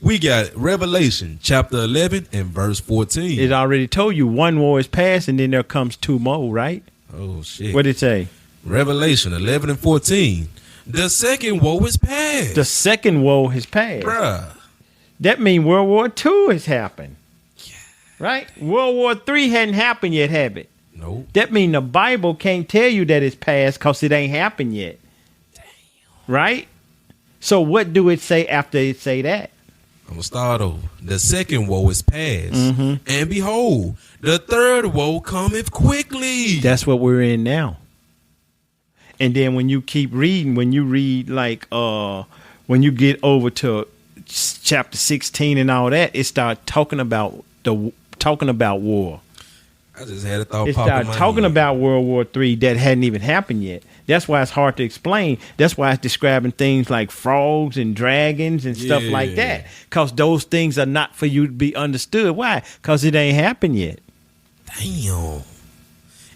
We got Revelation chapter 11 and verse 14. It already told you one woe is past, and then there comes two more, right? Oh, shit. What did it say? Revelation 11 and 14. The second woe is past. The second woe has passed. Bruh. That means World War II has happened. Right? World War III hadn't happened yet, have it? Nope. That means the Bible can't tell you that it's past because it ain't happened yet. Damn. Right? So what do it say after it say that? I'm going to start over. The second woe is past. Mm-hmm. And behold, the third woe cometh quickly. That's what we're in now. And then when you keep reading, when you read like, when you get over to chapter 16 and all that, it starts talking about war. I just had a thought. It started talking about World War III that hadn't even happened yet. That's why it's hard to explain. That's why it's describing things like frogs and dragons and stuff like that. Because those things are not for you to be understood. Why? Because it ain't happened yet. Damn.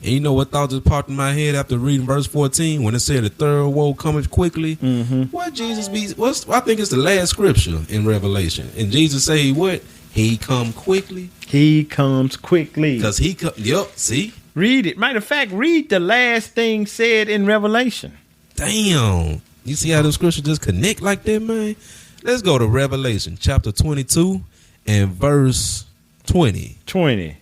And you know what thought just popped in my head after reading verse 14 when it said the third woe cometh quickly? Mm-hmm. What Jesus be? I think it's the last scripture in Revelation. And Jesus say what? He come quickly. He comes quickly. Because he come. Yup. See. Read it. Matter of fact, read the last thing said in Revelation. Damn. You see how the scripture just connect like that, man? Let's go to Revelation chapter 22 and verse 20. 20.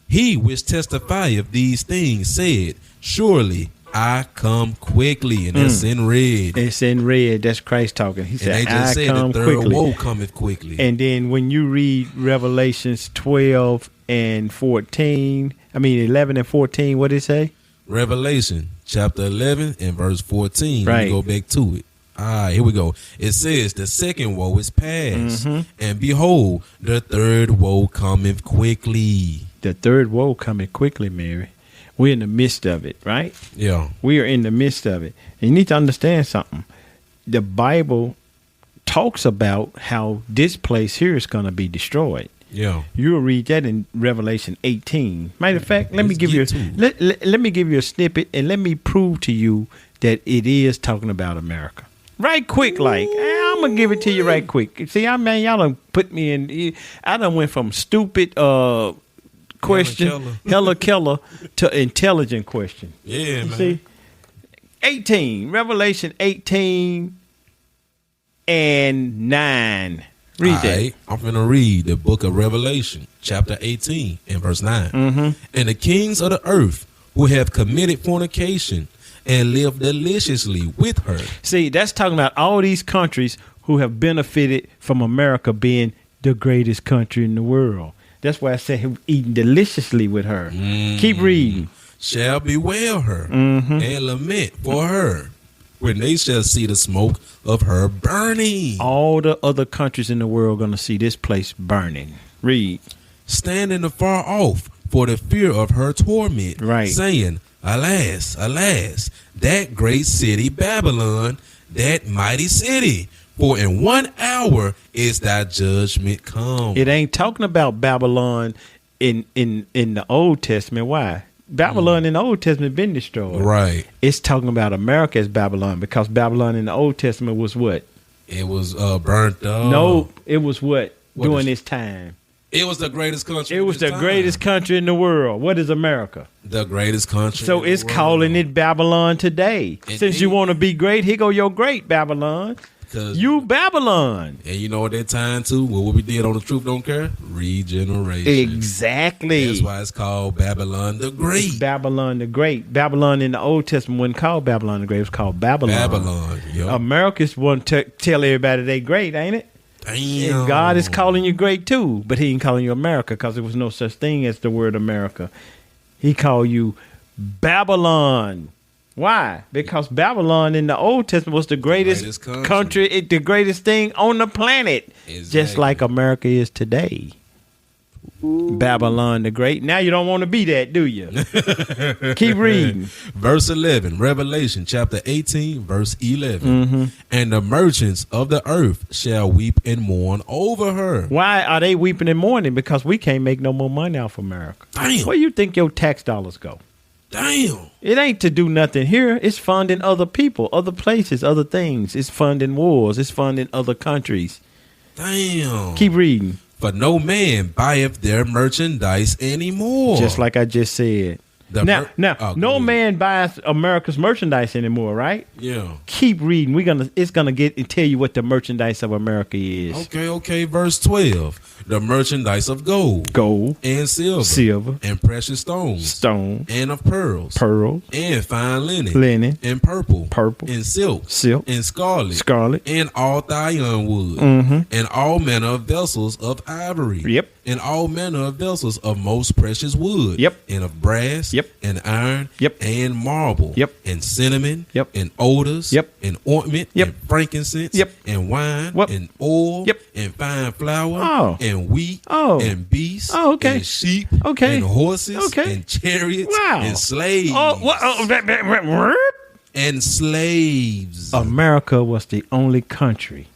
He which testifieth these things said, surely I come quickly. And that's in red. It's in red. That's Christ talking. He said, they just I said come the third quickly. woe cometh quickly. And then when you read Revelations 12 and 14, 11 and 14, what did it say? Revelation chapter 11 and verse 14. Right. Let me go back to it. All right, here we go. It says, the second woe is past, and behold, the third woe cometh quickly. The third woe cometh quickly, Mary. We're in the midst of it, right? Yeah. We are in the midst of it. And you need to understand something. The Bible talks about how this place here is going to be destroyed. Yeah. You'll read that in Revelation 18. Matter of fact, let me give you a snippet, and let me prove to you that it is talking about America. Right quick, like, I'm going to give it to you right quick. See, y'all done put me in, I done went from stupid question, hella killer, to intelligent question. Yeah, man. See? 18, Revelation 18 and 9. Read that. Right, I'm going to read the book of Revelation, chapter 18 and verse 9. Mm-hmm. And the kings of the earth who have committed fornication and lived deliciously with her. See, that's talking about all these countries who have benefited from America being the greatest country in the world. That's why I say eating deliciously with her. Keep reading. Shall bewail her and lament for her when they shall see the smoke of her burning. All the other countries in the world are going to see this place burning. Read. Standing afar off for the fear of her torment. Right. Saying, alas, alas, that great city Babylon, that mighty city. For in 1 hour is thy judgment come. It ain't talking about Babylon in the Old Testament. Why? Babylon in the Old Testament been destroyed. Right. It's talking about America as Babylon, because Babylon in the Old Testament was what? It was burnt up. No, it was what during this time. It was the greatest country. It was the greatest country in the world. What is America? The greatest country. So it's calling it Babylon today. Since you want to be great, here go your great Babylon. You Babylon. And you know at that time too, what we did on the Truth Don't Care? Regeneration. Exactly. That's why it's called Babylon the Great. It's Babylon the Great. Babylon in the Old Testament wasn't called Babylon the Great. It was called Babylon. Babylon. Yep. America's want to tell everybody they great, ain't it? Damn. And God is calling you great too, but He ain't calling you America because there was no such thing as the word America. He called you Babylon. Why? Because Babylon in the Old Testament was the greatest country, the greatest thing on the planet, just like America is today. Babylon the Great. Now you don't want to be that, do you? Keep reading. Verse 11, Revelation chapter 18, verse 11. And the merchants of the earth shall weep and mourn over her. Why are they weeping and mourning? Because we can't make no more money off America. Damn. Where you think your tax dollars go? Damn. It ain't to do nothing here. It's funding other people, other places, other things. It's funding wars. It's funding other countries. Damn. Keep reading. For no man buyeth their merchandise anymore. Just like I just said. No man buys America's merchandise anymore, right? Yeah. Keep reading. It's gonna tell you what the merchandise of America is. Okay. Verse 12. The merchandise of gold, and silver, and precious stones, and of pearls, and fine linen, and purple, and silk, and scarlet, and all Thyine wood, and all manner of vessels of ivory, and all manner of vessels of most precious wood, and of brass, and iron, and marble, and cinnamon, and odors, and ointment, and frankincense, and wine, and oil, and fine flour, and wheat, and beasts, and sheep, and horses, and chariots, and slaves, and slaves. America was the only country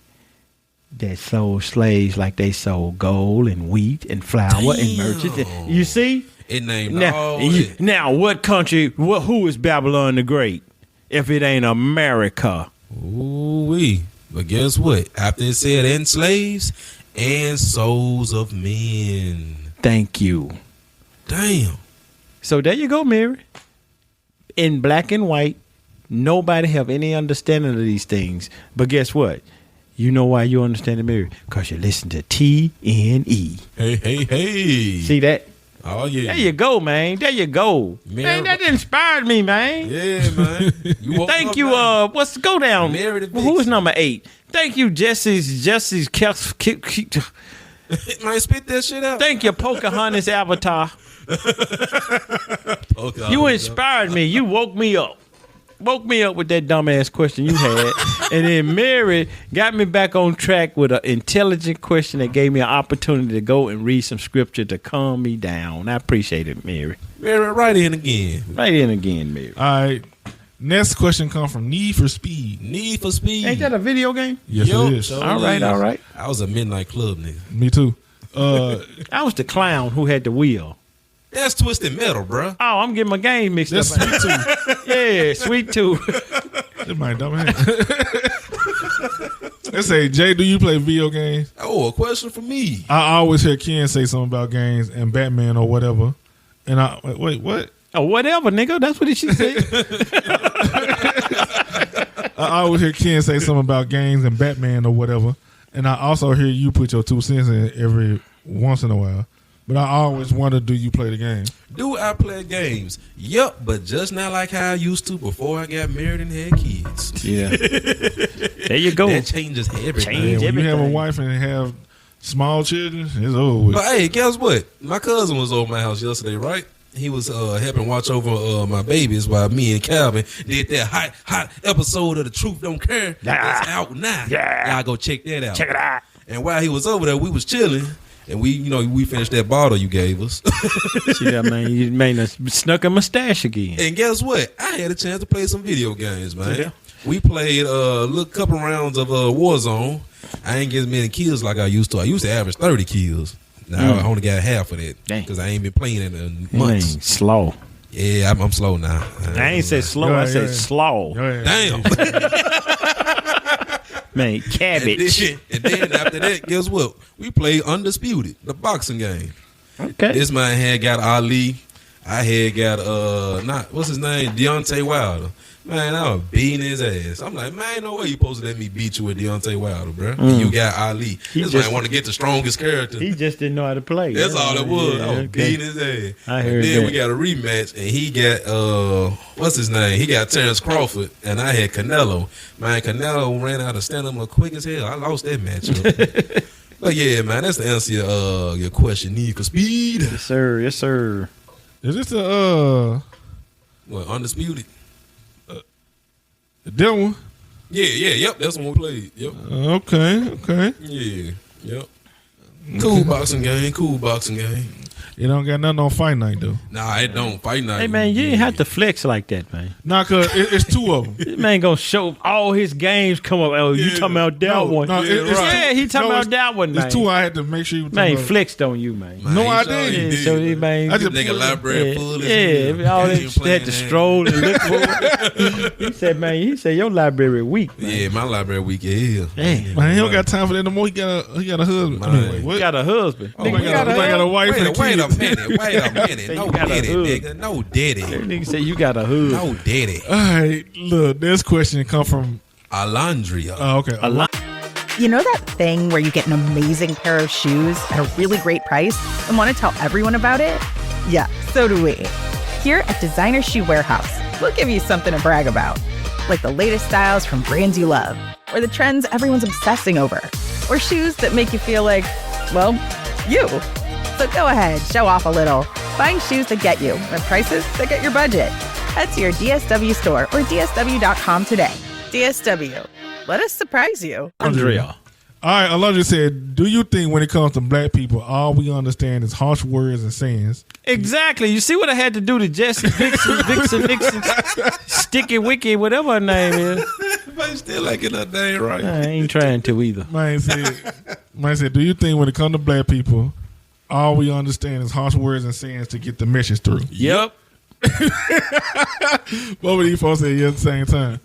that sold slaves like they sold gold and wheat and flour and merchants. You see? It named all it. Now, what country? Who is Babylon the Great? If it ain't America. Ooh-wee. But guess what? After it said and slaves and souls of men. Thank you. Damn. So there you go, Mary. In black and white, nobody have any understanding of these things. But guess what? You know why you understand it, Mary? Because you listen to TNE. Hey. See that? Oh, yeah. There you go, man. There you go. Man, that inspired me, man. Yeah, man. Thank you. What's go down? Who is number 8? Thank you, Jesse's. Man, spit that shit out. Thank you, Pocahontas Avatar. You inspired me. You woke me up. Woke me up with that dumbass question you had. And then Mary got me back on track with an intelligent question that gave me an opportunity to go and read some scripture to calm me down. I appreciate it, Mary. Mary, right in again, Mary. All right. Next question comes from Need for Speed. Need for Speed. Ain't that a video game? Yes, it is. All right. I was a midnight club nigga. Me too. I was the clown who had the wheel. That's Twisted Metal, bro. Oh, I'm getting my game mixed That's up. Sweet Tooth. Yeah, Sweet Tooth. That's my dumb head. Let's say, Jay, do you play video games? Oh, a question for me. I always hear Ken say something about games and Batman or whatever. And I, wait, what? Oh, whatever, nigga. That's what she said. I always hear Ken say something about games and Batman or whatever. And I also hear you put your 2 cents in every once in a while. But I always wonder, do you play the game? Do I play games? Yup, but just not like how I used to before I got married and had kids. Yeah. There you go. That changes everything. When you have a wife and have small children, it's over with. But hey, guess what? My cousin was over my house yesterday, right? He was helping watch over my babies while me and Calvin did that hot episode of The Truth Don't Care. It's out now. Yeah. Y'all go check that out. Check it out. And while he was over there, we was chilling. And we finished that bottle you gave us. See that, man? You made us snuck a mustache again. And guess what? I had a chance to play some video games, man. Yeah. We played a little couple rounds of Warzone. I ain't get as many kills like I used to. I used to average 30 kills. Now I only got half of that because I ain't been playing it in months. Slow. Yeah, I'm slow now. I ain't said slow. I said slow. Damn. Man, cabbage. And then after that, guess what? We played Undisputed, the boxing game. Okay. This man had got Ali. I had got what's his name? Deontay Wilder. Man, I was beating his ass. I'm like, man, no way you supposed to let me beat you with Deontay Wilder, bro. And you got Ali. This man want to get the strongest character. He just didn't know how to play. That's all it was. Yeah, I was beating his ass. I heard then that. we got a rematch, and he got what's his name? He got Terrence Crawford, and I had Canelo. Man, Canelo ran out of stand-up quick as hell. I lost that matchup. But yeah, man, that's the answer to your question. Need for speed. Yes, sir. Yes, sir. Is this the What, Undisputed? that one? Yep. That's the one we played. Yep. Okay. Yeah, yep. Cool boxing game. It don't got nothing on fight night though. Nah, it don't. Fight night. Hey, man, you ain't have to flex like that, man. Nah, cause it's two of them. This man gonna show all his games come up. Oh, you talking about that one? No, Yeah, he talking about that one, man. It's two. I had to make sure you. Man, flexed on you, man. No, I sure didn't. you So he, man, I just nigga library full of all that had to stroll and look for it. He said, man, your library weak, man. Yeah, my library weak as hell. Damn. Man, he don't got time for that no more. He got a husband. Man. I mean, wait, what? You got a husband. Oh, Nigga, my you God, I got a wife and Wait a kids. minute. Say No you got a daddy, hood. nigga. No daddy. That nigga said you got a hood. No daddy. All right, look, this question come from. Alondria. Oh, okay. A lot. You know that thing where you get an amazing pair of shoes at a really great price and want to tell everyone about it? Yeah, so do we. Here at Designer Shoe Warehouse, we'll give you something to brag about. Like the latest styles from brands you love, or the trends everyone's obsessing over, or shoes that make you feel like, well, you. So go ahead, show off a little. Find shoes that get you at prices that get your budget. Head to your DSW store or DSW.com today. DSW, let us surprise you. Andrea. All right, Alondra said, do you think when it comes to black people, all we understand is harsh words and sayings? Exactly. You see what I had to do to Jessie, Vixen, Sticky Wicky, whatever her name is. But you still like it that name right. I ain't trying to either. Mine said, do you think when it comes to black people, all we understand is harsh words and sayings to get the message through? Yep. Both of these folks said yes at the same time.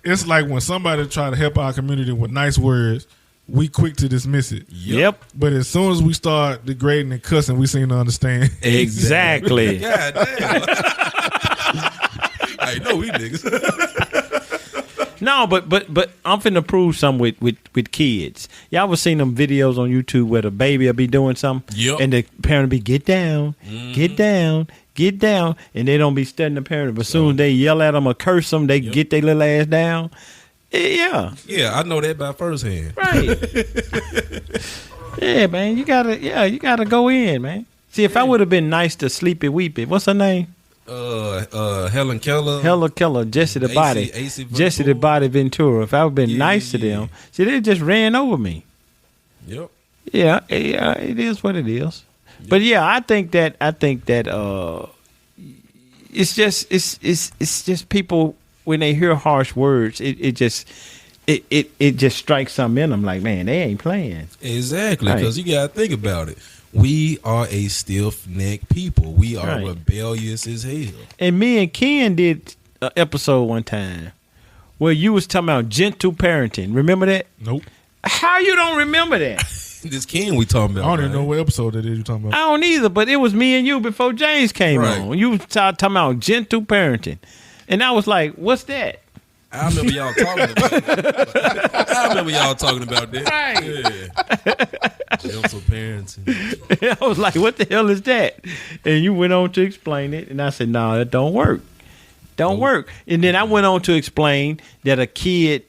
It's like when somebody try to help our community with nice words, we quick to dismiss it. Yep. But as soon as we start degrading and cussing, we seem to understand. Exactly. God damn. I know we niggas. No, but I'm finna prove something with kids. Y'all ever seen them videos on YouTube where the baby will be doing something? Yep. And the parent will be, get down, get down, and they don't be studying the parent. But as soon as they yell at them or curse them, they get their little ass down. Yeah. Yeah, I know that by firsthand. Right. Yeah, man. You gotta go in, man. See, if I would have been nice to Sleepy Weepy, what's her name? Helen Keller. Hella Keller, Jesse the Body. AC Jesse the Body Ventura. If I would have been nice to them, see, they just ran over me. Yep. Yeah, it is what it is. Yep. But yeah, I think that it's just people when they hear harsh words, it just strikes something in them. Like, man, they ain't playing. Exactly, because Right. you gotta think about it. We are a stiff-necked people. We are Right. rebellious as hell. And me and Ken did an episode one time where you was talking about gentle parenting. Remember that? Nope. How you don't remember that? This Ken we talking about. I don't even man. know what episode that is you talking I about. don't either, but it was me and you before James came Right. on. You was talking about gentle parenting. And I was like, what's that? I remember y'all talking about that. I remember y'all talking about that. Right. Yeah. Gentle parenting. I was like, what the hell is that? And you went on to explain it. And I said, no, that don't work. Don't work. And then I went on to explain that a kid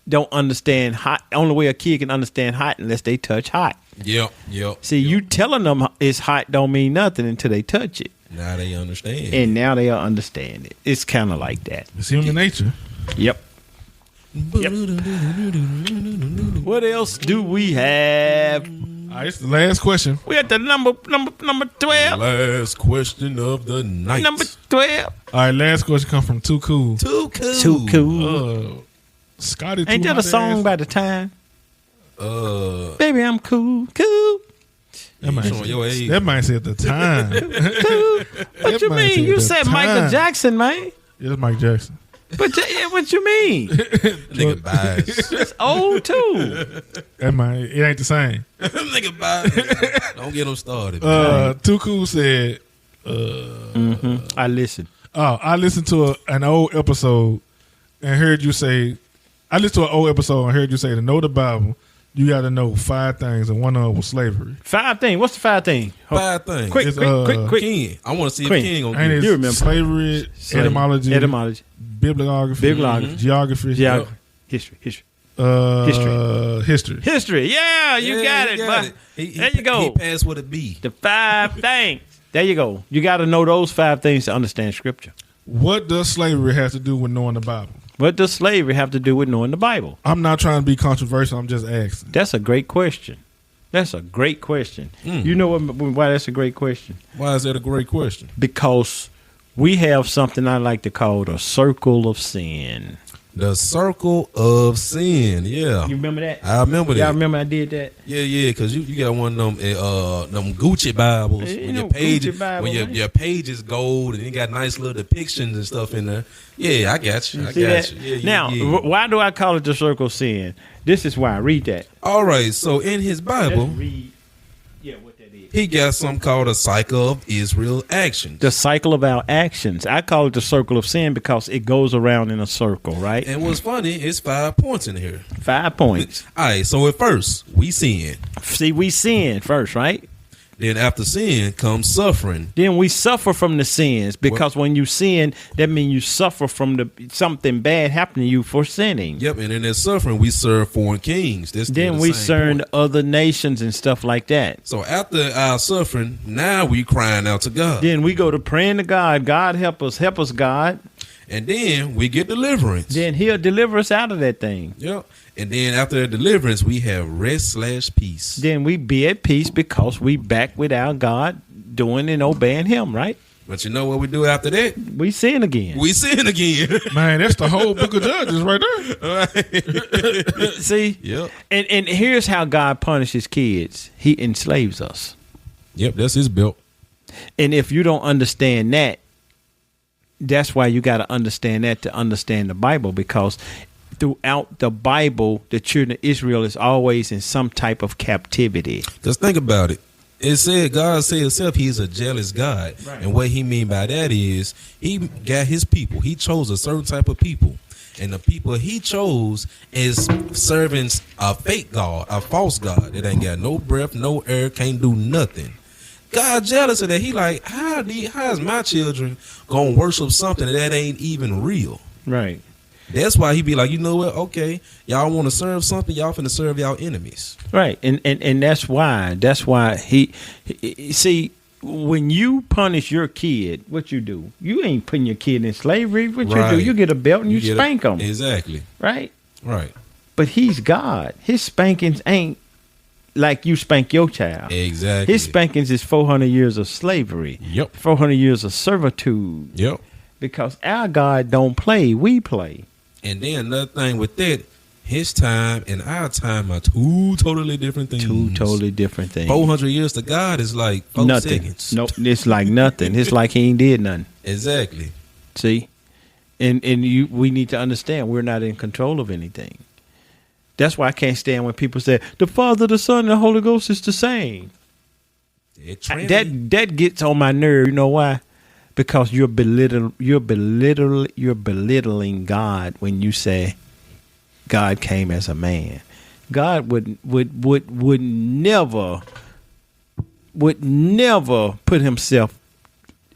don't understand hot. Only way a kid can understand hot unless they touch hot. Yep. See, you telling them it's hot don't mean nothing until they touch it. Now they understand. And now they'll understand it. It's kind of like that. It's human nature. Yep. What else do we have? All right, it's the last question. We at the number 12. Last question of the night. Number 12. All right, last question come from Too Cool. Too cool. Too cool. Scotty, Ain't that a song by the time? Baby, I'm cool. That might, showing your age. that might say at the time. What you mean? You said Michael Jackson, man. Yeah, it's Mike Jackson. But what you mean? Nigga bias. It's old too. That might, it ain't the same. Nigga bias. Don't get them started. Man. Too Cool said, I listen. Oh, I listened to an old episode and heard you say. I listened to an old episode and heard you say to know the Bible, you got to know 5 things, and one of them was slavery. 5 things. What's the 5 things? 5 things. Quick. Ken. I want to see if Ken gonna And get it's You remember. slavery, etymology, bibliography, geography, history. history. Yeah, you got it. But there you go. He passed with a B. The 5 things. There you go. You got to know those 5 things to understand Scripture. What does slavery have to do with knowing the Bible? What does slavery have to do with knowing the Bible? I'm not trying to be controversial. I'm just asking. That's a great question. You know why that's a great question? Why is that a great question? Because we have something I like to call the circle of sin. The circle of sin. Yeah. You remember that? I remember that. Y'all remember I did that? Yeah, because you got one of them Gucci Bibles. You When know, your page, Gucci Bible, when man. your page is gold and you got nice little depictions and stuff in there. Yeah, I got you. See that? Now, why do I call it the circle of sin? This is why. Read that. All right, so in his Bible, Let's read. Yeah, what that is. he got something called a cycle of Israel actions. The cycle of our actions. I call it the circle of sin because it goes around in a circle, right? And what's funny, it's 5 points in here. 5 points. All right, so at first, we sin. See, we sin first, right? Then after sin comes suffering. Then we suffer from the sins because when you sin, that means you suffer from something bad happening to you for sinning. Yep, and in that suffering, we serve foreign kings. Then we serve other nations and stuff like that. So after our suffering, now we crying out to God. Then we go to praying to God. God, help us, God. And then we get deliverance. Then He'll deliver us out of that thing. Yep. And then after the deliverance, we have rest/peace. Then we be at peace because we back with our God doing and obeying Him, right? But you know what we do after that? We sin again. We sin again. Man, that's the whole book of Judges right there. See? Yep. And here's how God punishes kids. He enslaves us. Yep, that's his belt. And if you don't understand that, that's why you got to understand that to understand the Bible, because throughout the Bible, the children of Israel is always in some type of captivity. Just think about it. It said, God said himself, he's a jealous God. Right. And what he mean by that is he got his people. He chose a certain type of people. And the people he chose is serving a fake God, a false God that ain't got no breath, no air, can't do nothing. God jealous of that. He like, how is my children gonna worship something that ain't even real? Right. That's why he be like, you know what? Okay, y'all want to serve something, y'all finna serve y'all enemies. Right. And that's why he see, when you punish your kid, what you do? You ain't putting your kid in slavery. What you do? You get a belt and you spank them. Exactly. Right. Right. But he's God. His spankings ain't like you spank your child. Exactly. His spankings is 400 years of slavery. Yep. 400 years of servitude. Yep. Because our God don't play, we play. And then another thing with that, his time and our time are two totally different things. 400 years to God is like 4 nothing. seconds. Nope, it's like nothing. It's like he ain't did nothing. Exactly. See? And we need to understand we're not in control of anything. That's why I can't stand when people say the Father, the Son, and the Holy Ghost is the same. That gets on my nerve. You know why? Because you're belittling God when you say God came as a man. God would never put himself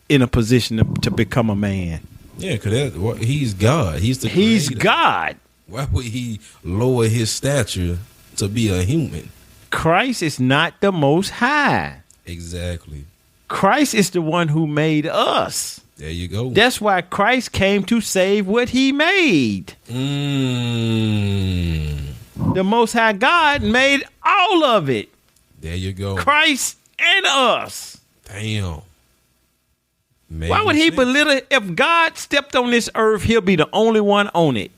in a position to become a man. Yeah, because he's God. He's the creator. He's God. Why would he lower his stature to be a human? Christ is not the Most High. Exactly. Christ is the one who made us. There you go. That's why Christ came to save what he made. The Most High God made all of it. There you go. Christ and us. Damn. Why would he belittle? If God stepped on this earth, he'll be the only one on it.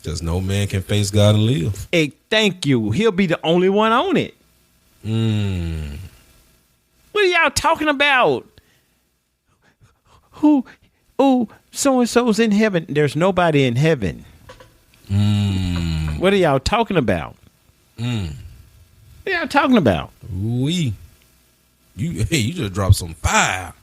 Because no man can face God and live. Hey, thank you. He'll be the only one on it. What are y'all talking about? Who? Oh, so-and-so's in heaven. There's nobody in heaven. What are y'all talking about? What are y'all talking about? You just dropped some fire.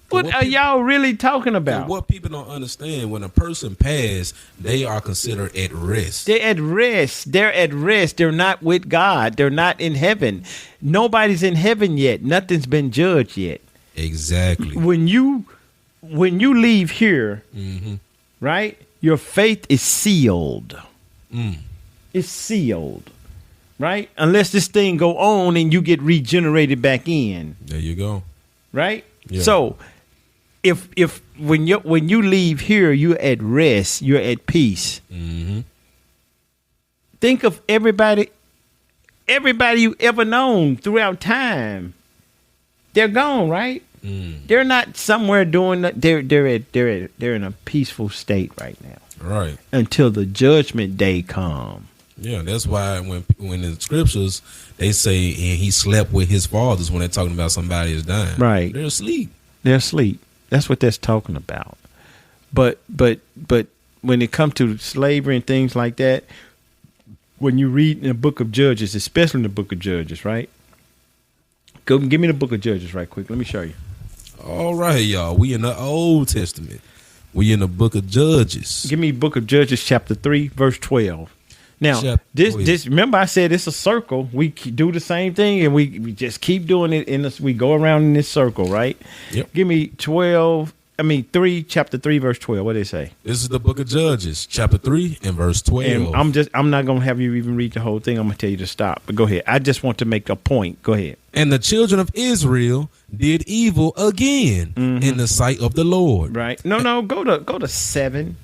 What are y'all really talking And about? what people don't understand, when a person passed, they are considered at rest. They're at rest. They're at rest. They're not with God. They're not in heaven. Nobody's in heaven yet. Nothing's been judged yet. Exactly. When you leave here, right? Your faith is sealed. It's sealed, right? Unless this thing go on and you get regenerated back in, There you go. right? Yeah. So, if when you leave here, you're at rest. You're at peace. Think of everybody you ever known throughout time. They're gone, right? They're not somewhere doing that. They're in a peaceful state right now Right. until the judgment day come. Yeah, that's why when in the scriptures they say and he slept with his fathers when they're talking about somebody is dying. Right. They're asleep. They're asleep. That's what that's talking about. But when it comes to slavery and things like that, when you read in the book of Judges, especially in the book of Judges, right? Go give me the book of Judges right quick. Let me show you. All right, y'all. We in the Old Testament. We in the book of Judges. Give me book of Judges chapter 3, verse 12. Now, Chapter 12. this remember I said it's a circle. We do the same thing and we just keep doing it in this. We go around in this circle, right? Yep. Give me chapter 3, verse 12. What did it say? This is the book of Judges, chapter 3 and verse 12. And I'm not gonna have you even read the whole thing. I'm gonna tell you to stop. But go ahead. I just want to make a point. Go ahead. And the children of Israel did evil again in the sight of the Lord. Right. No, go to 7.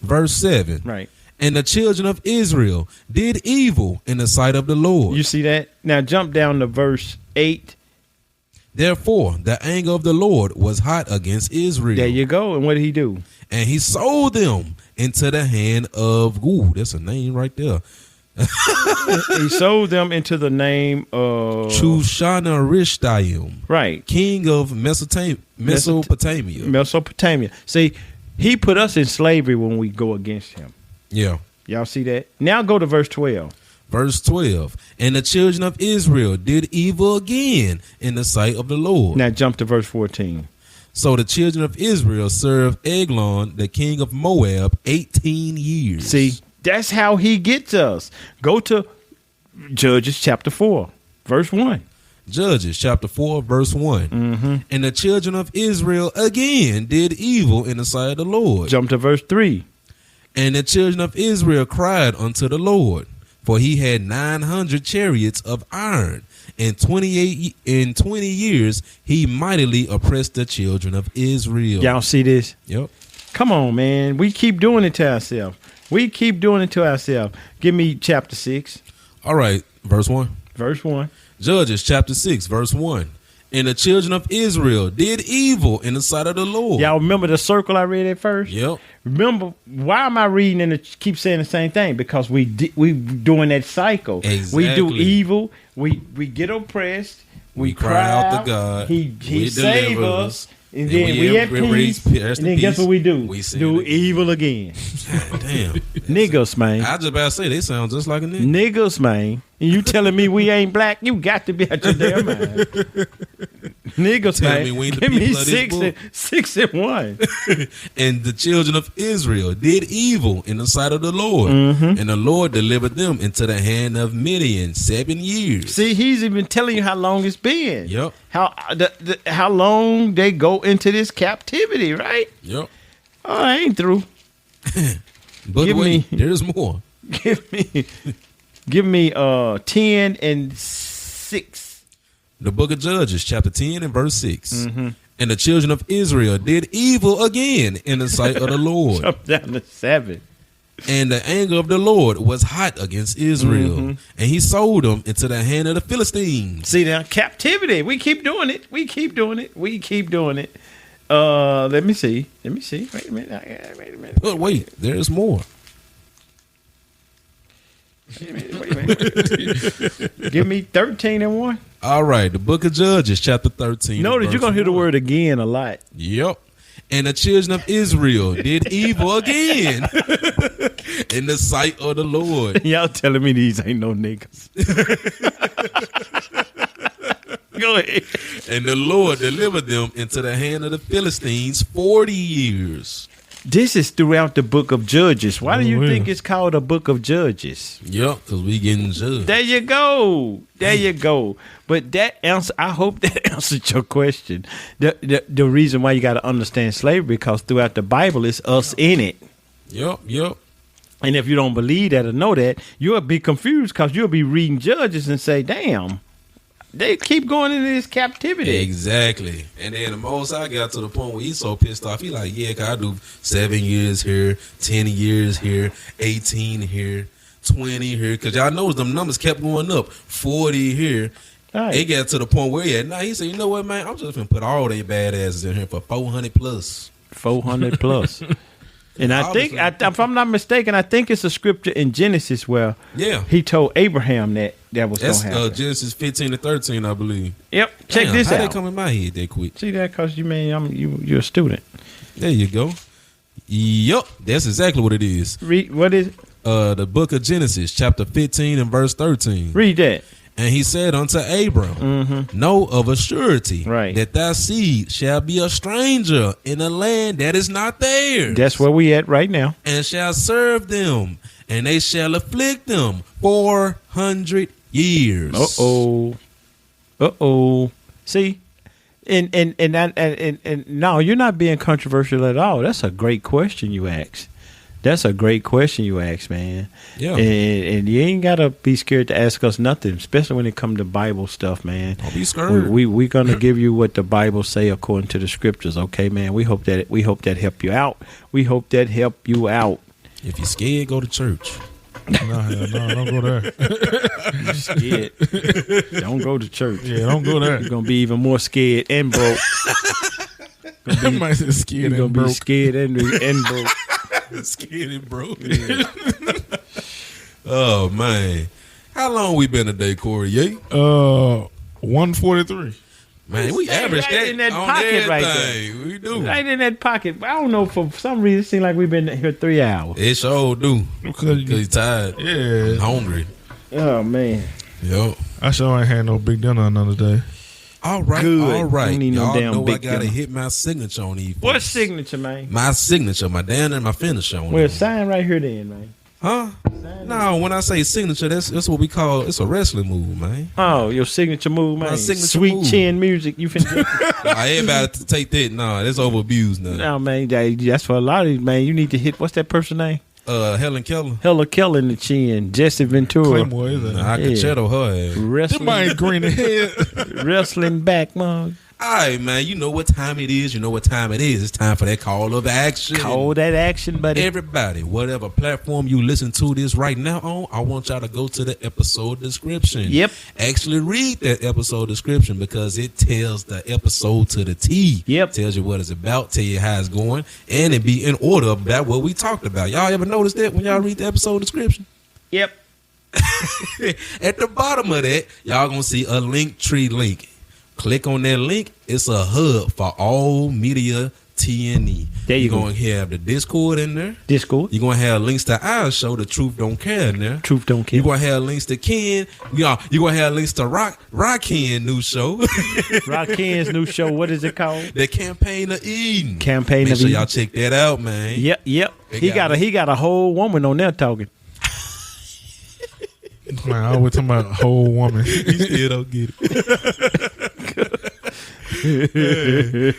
Verse 7. Right. And the children of Israel did evil in the sight of the Lord. You see that? Now jump down to verse 8. Therefore, the anger of the Lord was hot against Israel. There you go. And what did he do? And he sold them into the hand of, that's a name right there, He sold them into the name of Chushan-Rishathaim, right, king of Mesopotamia. Mesopotamia. See, he put us in slavery when we go against him. Yeah. Y'all see that? Now go to verse 12. Verse 12. And the children of Israel did evil again in the sight of the Lord. Now jump to verse 14. So the children of Israel served Eglon, the king of Moab, 18 years. See, that's how he gets us. Go to Judges chapter 4, verse 1. Judges chapter 4, verse 1. And the children of Israel again did evil in the sight of the Lord. Jump to verse 3. And the children of Israel cried unto the Lord, for he had 900 chariots of iron. In 20 years, he mightily oppressed the children of Israel. Y'all see this? Yep. Come on, man. We keep doing it to ourselves. Give me chapter 6, All right, verse 1. verse 1. Judges chapter 6, verse 1. And the children of Israel did evil in the sight of the Lord. Y'all remember the circle I read at first? Yep. Remember, why am I reading and keep saying the same thing? Because we doing that cycle. Exactly. We do evil. We get oppressed. We cry out to God. He save us. And then we at peace. And then guess what we do? We do evil again. Damn. Niggas, man. I just about to say, they sound just like a nigga. Niggas, man. And you telling me we ain't black? You got to be out your damn mind. Niggas, Tell man. me we ain't the Give me people of this 6 book. and 6 and 1. And the children of Israel did evil in the sight of the Lord. And the Lord delivered them into the hand of Midian 7 years. See, he's even telling you how long it's been. Yep. How long they go into this captivity, right? Yep. Oh, I ain't through. But Give wait, me- there's more. Give me 10 and 6. The book of Judges, chapter 10 and verse 6. And the children of Israel did evil again in the sight of the Lord. Jump down to 7. And the anger of the Lord was hot against Israel. And he sold them into the hand of the Philistines. See now, captivity. We keep doing it. Let me see. Wait a minute. But wait, there's more. Wait a minute. Give me 13 and 1. All right, the book of Judges, chapter 13. Notice you're going to hear the word again a lot. Yep. And the children of Israel did evil again in the sight of the Lord. Y'all telling me these ain't no niggas. Go ahead. And the Lord delivered them into the hand of the Philistines 40 years. This is throughout the book of Judges. Why do you think it's called a book of Judges? Yep, because we getting judged. There you go. There you go. But that answer, I hope that answered your question. The reason why you got to understand slavery, because throughout the Bible, it's us in it. Yep. And if you don't believe that or know that, you'll be confused because you'll be reading Judges and say, damn, they keep going into this captivity. Exactly. And then the most I got to the point where he's so pissed off, he like, yeah, cause I do 7 years here, 10 years here, 18 here, 20 here. Cause y'all notice them numbers kept going up. 40 here. Right. It got to the point where he said, you know what, man, I'm just gonna put all they badasses in here for 400 plus. 400 plus. And I think, if I'm not mistaken, I think it's a scripture in Genesis where he told Abraham that was going to happen. That's Genesis 15 to 13, I believe. Yep. Check this out. How they come in my head that quick? See that? Because you're a student. There you go. Yup. That's exactly what it is. What is it? The book of Genesis, chapter 15 and verse 13. Read that. And he said unto Abram, know of a surety that thy seed shall be a stranger in a land that is not theirs. That's where we at right now. And shall serve them, and they shall afflict them 400 years. See, and no, you're not being controversial at all. That's a great question you asked. Man. Yeah. And you ain't gotta be scared to ask us nothing, especially when it comes to Bible stuff, man. Don't be scared. We're gonna give you what the Bible say according to the scriptures, okay, man? We hope that help you out. If you're scared, go to church. No, don't go there. You're scared. Don't go to church. Yeah, don't go there. You're gonna be even more scared and broke. You're gonna be scared and broke. Scared and broke. Scared and broke. Yeah. Oh man, how long we been today, Corey? 143. Man, we averaged that in that on pocket everything. right there. We do right in that pocket. I don't know, for some reason it seems like we've been here 3 hours. It sure do Because you're tired. Yeah, and hungry. Oh man. Yo, I sure ain't had no big dinner another day. All right. Don't need no Y'all damn know big I gotta dinner. hit my signature on these. What folks. signature, man? My signature, my down and my finisher on Well, them. sign right here then, man. Huh? No, when I say signature, that's what we call. It's a wrestling move, man. Oh, your signature move, man. My signature Sweet move. chin music. You finna Everybody to take that. No, that's over abused now. No, man. That's for a lot of these, man. You need to hit. What's that person's name? Helen Keller. Hella Keller in the chin. Jesse Ventura. Claymore, is it? I could chattel her ass. Wrestling. Them ain't green ahead. Wrestling back, man. All right, man. You know what time it is. It's time for that call of action. Call that action, buddy. Everybody, whatever platform you listen to this right now on, I want y'all to go to the episode description. Yep. Actually read that episode description because it tells the episode to the T. Yep. Tells you what it's about, tell you how it's going, and it be in order about what we talked about. Y'all ever notice that when y'all read the episode description? Yep. At the bottom of that, y'all gonna see a Linktree link. Click on that link. It's a hub for all media TNE. There you You're go. going to have the Discord in there. Discord. You're going to have links to our show, The Truth Don't Care, in there. Truth Don't Care. You're going to have links to Ken. You're going to have links to Raquel new show. Raquel's new show. What is it called? The Campaign of Eden. Campaign Make of sure Eden. y'all check that out, man. Yep. He got a whole woman on there talking. Man, I always talking about a whole woman. You still don't get it.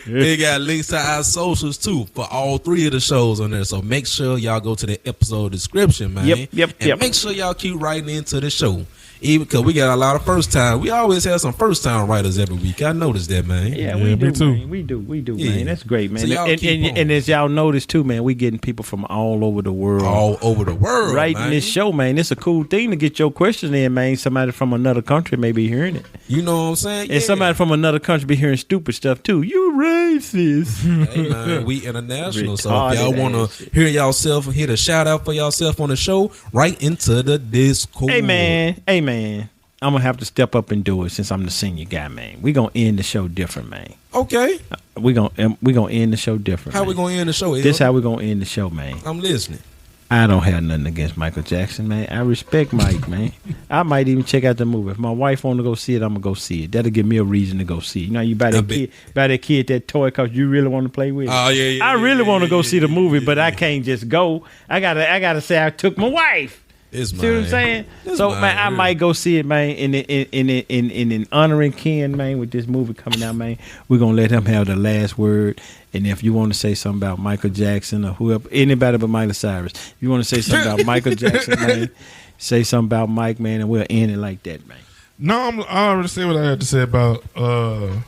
They got links to our socials too for all 3 of the shows on there. So make sure y'all go to the episode description, man. Yep. Make sure y'all keep writing into the show. Even because we got a lot of first time. We always have some first time writers every week. I noticed that, man. Yeah, Yeah, we me do, too. man. We do, Yeah. man. That's great, man. So y'all keep on. And as y'all notice too, man, we getting people from all over the world. All over the world, Right man. in this show, man. It's a cool thing to get your question in, man. Somebody from another country may be hearing it. You know what I'm saying? And somebody from another country be hearing stupid stuff too. You racist. Hey, man, we international. So Retarded if y'all want ass. to hear yourself, hit a shout out for yourself on the show, right into the Discord. Hey, man. I'm going to have to step up and do it since I'm the senior guy, man. We going to end the show different, man. Okay. We gonna end the show different. How man. we going to end the show? This how we going to end the show, man. I'm listening. I don't have nothing against Michael Jackson, man. I respect Mike, man. I might even check out the movie. If my wife want to go see it, I'm gonna go see it. That'll give me a reason to go see it. You know, you buy that kid that toy because you really want to play with it. Oh yeah. I really want to go see the movie, but I can't just go. I gotta say I took my wife. It's See what I'm saying? So man, I might go see it, man. In honoring Ken, man, with this movie coming out, man, we're gonna let him have the last word. And if you want to say something about Michael Jackson or whoever, anybody but Miley Cyrus, if you want to say something about Michael Jackson, man, say something about Mike, man, and we'll end it like that, man. No, I already said what I had to say about the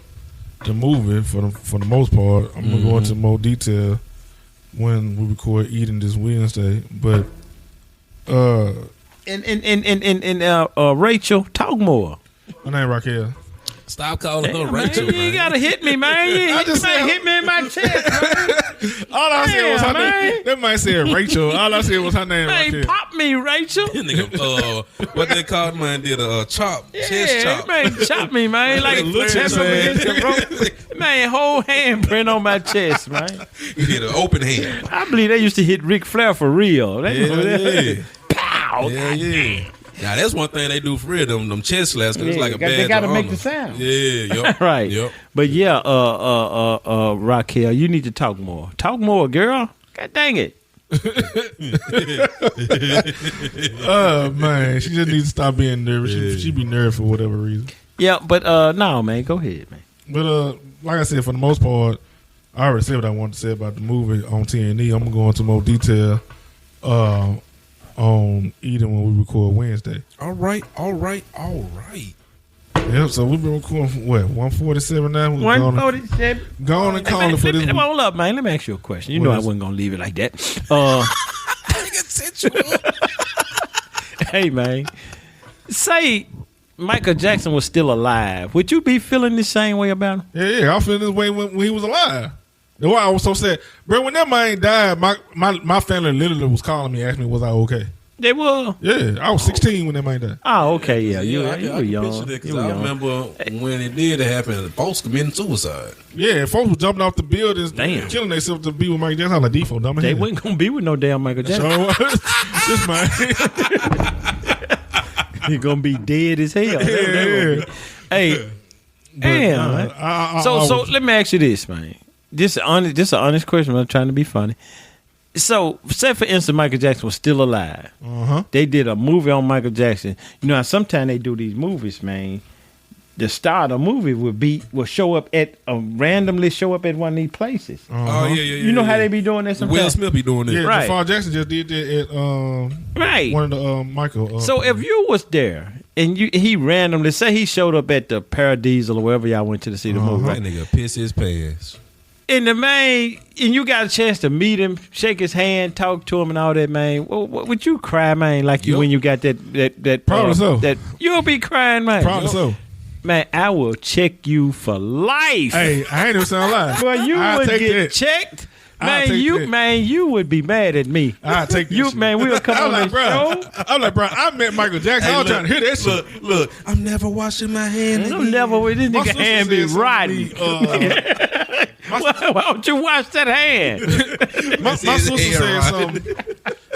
movie for the most part. I'm gonna go into more detail when we record Eating this Wednesday, but. Rachel, talk more. My name Raquel. Stop calling her Rachel, man. You gotta hit me, man. Hit me in my chest, man. All I said was her name. That might say Rachel. All I said was her name. Man, Raquel. pop me, Rachel. Nigga, what they called, man, did a chest chop. Man, chop me, man. Like a chest up against the rope. Man, whole handprint on my chest, man. He did an open hand. I believe they used to hit Ric Flair for real. Yeah. Pow. Yeah. Now that's one thing they do for real. Them chest slaps, cause it's like a badge. They gotta of make honor. the sound. Yeah. Yep. Right. Yep. But yeah, Raquel, you need to talk more. Talk more, girl. God dang it. Oh man, she just needs to stop being nervous. She be nervous for whatever reason. Yeah, but no, man, go ahead, man. But like I said, for the most part, I already said what I wanted to say about the movie on TNE. I'm gonna go into more detail on Eating when we record Wednesday. All right. Yep, so we've been recording, what, 147 now? 147. Go on and call it for this week. Hold up, man. Let me ask you a question. You know I wasn't going to leave it like that. Hey, man. Say Michael Jackson was still alive. Would you be feeling the same way about him? Yeah, I was feeling this way when he was alive. That's why I was so sad. Bro, when that man died, my family literally was calling me, asking me, was I okay? They were? Yeah, I was 16 when that man died. Oh, okay, yeah. You I were young. I remember when it did happen, folks committing suicide. Yeah, folks were jumping off the buildings, killing themselves to be with Mike Jackson. I was like, default, dumb. They wasn't going to be with no damn Michael Jackson. So, this man. He's going to be dead as hell. Yeah. Hey, damn. So let me ask you this, man. This is an honest question. I'm trying to be funny. So, say for instance, Michael Jackson was still alive. They did a movie on Michael Jackson. You know, sometimes they do these movies, man. The star of the movie will show up randomly show up at one of these places. Oh yeah. You know how they be doing that sometimes? Will Smith be doing this. Yeah, right. Jafar Jackson just did that at one of the Michael. So if you was there and he randomly say he showed up at the Paradiso or wherever y'all went to see the movie, That nigga piss his pants. And the man, and you got a chance to meet him, shake his hand, talk to him, and all that, man. Would you cry, man? Like you when you got that Probably so. That you'll be crying, man. Probably so. Man, I will check you for life. Hey, I ain't even sound live. Well, you would get checked. Man, you would be mad at me. I'll take you, man. We'll come on the show. I'm like, bro, I met Michael Jackson. I was trying to hear that shit. Look, I'm never washing my hands. I'm never with this nigga hand be rotten. Why don't you wash that hand? My sister said something.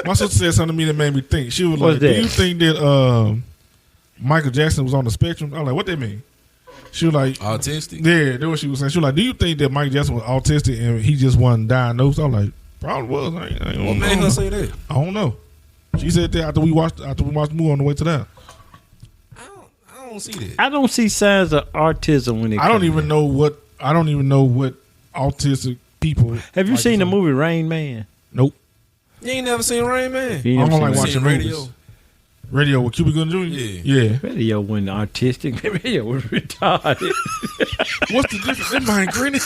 My sister said something to me that made me think. She was What's like, that? "Do you think that Michael Jackson was on the spectrum?" I was like, "What that mean?" She was like, autistic. Yeah, that's what she was saying. She was like, "Do you think that Michael Jackson was autistic and he just wasn't diagnosed?" I was like, "Probably was." I What made her say that? I don't know. She said that after we watched the movie on the way to that. I don't see that. I don't see signs of autism when it. I don't even know what autistic people. Have you seen the movie Rain Man? Nope. You ain't never seen Rain Man? I don't like watching Radio. movies. Radio with Cuba Gooding Jr.? Yeah. Radio wasn't artistic. Radio was retarded. What's the difference? That mind grinning.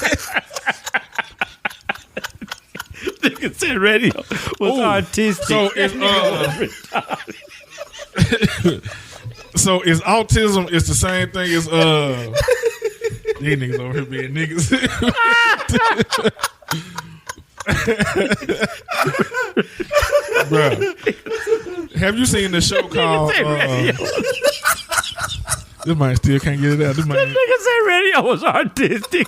Nigga said radio was artistic. So is autism is the same thing as these niggas over here being niggas. Bruh, have you seen the show called this man still can't get it out. This man nigga said radio was artistic.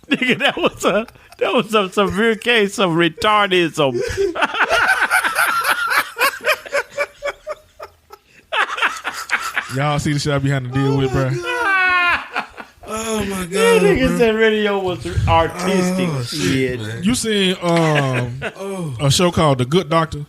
Nigga, that was a severe case of retardism. Y'all see the shit I be having to deal with, bro. Oh my god! That nigga bro. said radio was artistic shit. man. You seen a show called The Good Doctor?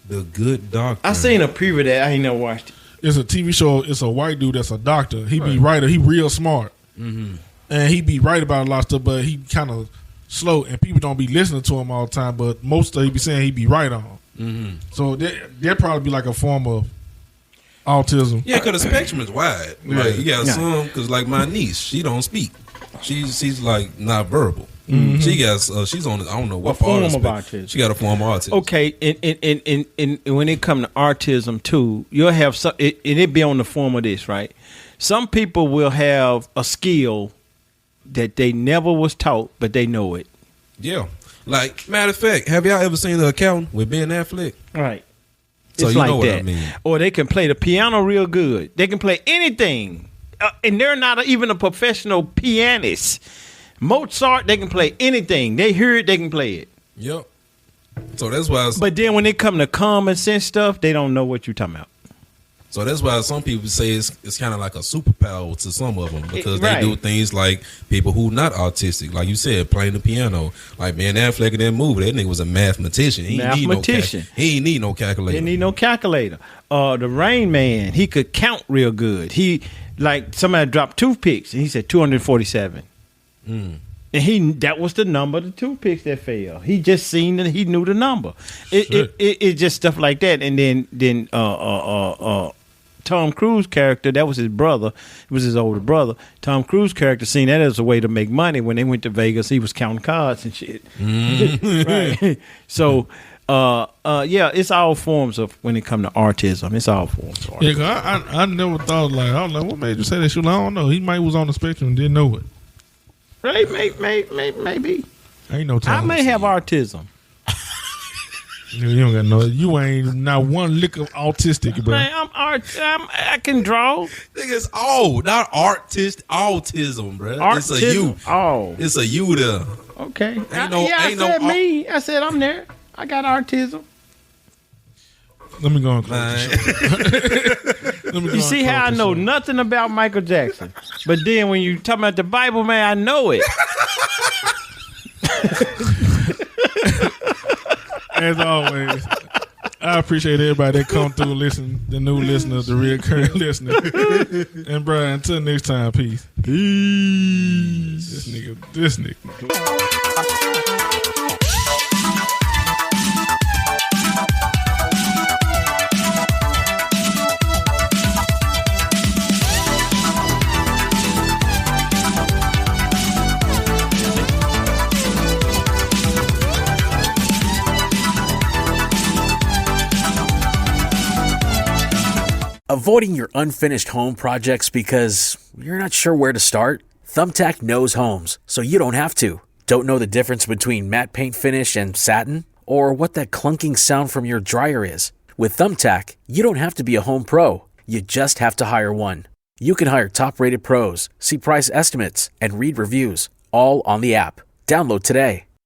The Good Doctor. I seen a preview of that. I ain't never watched it. It's a TV show. It's a white dude that's a doctor. He be writer. He real smart, and he be right about a lot of stuff. But he kind of slow, and people don't be listening to him all the time. But most of he be saying he be right on. So that probably be like a form of autism. Yeah, because the spectrum is wide. Like you got some, because like my niece, she don't speak. She's like not verbal. She got she's on. I don't know what form part of autism. She got a form of autism. Okay, and when it come to autism too, you'll have some. It be on the form of this, right? Some people will have a skill that they never was taught, but they know it. Yeah. Like matter of fact, have y'all ever seen The Accountant with Ben Affleck? Right. So it's you like know what that. I mean. Or they can play the piano real good. They can play anything, and they're not even a professional pianist. Mozart, they can play anything. They hear it, they can play it. Yep. So that's why. But then when it come to common sense stuff, they don't know what you're talking about. So that's why some people say it's kind of like a superpower to some of them because Right. they do things like people who not autistic, like you said, playing the piano. Like Ben Affleck in that movie, that nigga was a mathematician. He ain't need no calculator. Didn't need no calculator. The Rain Man, he could count real good. He like somebody dropped toothpicks and he said 247. And that was the number of the toothpicks that fell. He just seen that he knew the number. It's just stuff like that. And then Tom Cruise character, that was his brother. It was his older brother. Tom Cruise character seen that as a way to make money. When they went to Vegas, he was counting cards and shit. Right. So it's all forms of when it comes to autism. It's all forms of autism. Yeah, 'cause I never thought I was like, what made you say that shit? I don't know. He might was on the spectrum and didn't know it. Right? Maybe. Ain't no I telling. may have autism. You don't got no. You ain't not one lick of autistic, bro. Man, I can draw. Niggas, not autism, bro. It's a you. Oh, It's a you there. okay. Ain't no me. I said I'm there. I got autism. Let me go and close the show. Let me go You and see how I close the know show. nothing about Michael Jackson, but then when you talking about the Bible, man, I know it. As always, I appreciate everybody that come through and listen, the new listeners, the recurring listeners. And bro, until next time, peace. Peace. This nigga. Avoiding your unfinished home projects because you're not sure where to start? Thumbtack knows homes, so you don't have to. Don't know the difference between matte paint finish and satin? Or what that clunking sound from your dryer is? With Thumbtack, you don't have to be a home pro. You just have to hire one. You can hire top-rated pros, see price estimates, and read reviews, all on the app. Download today.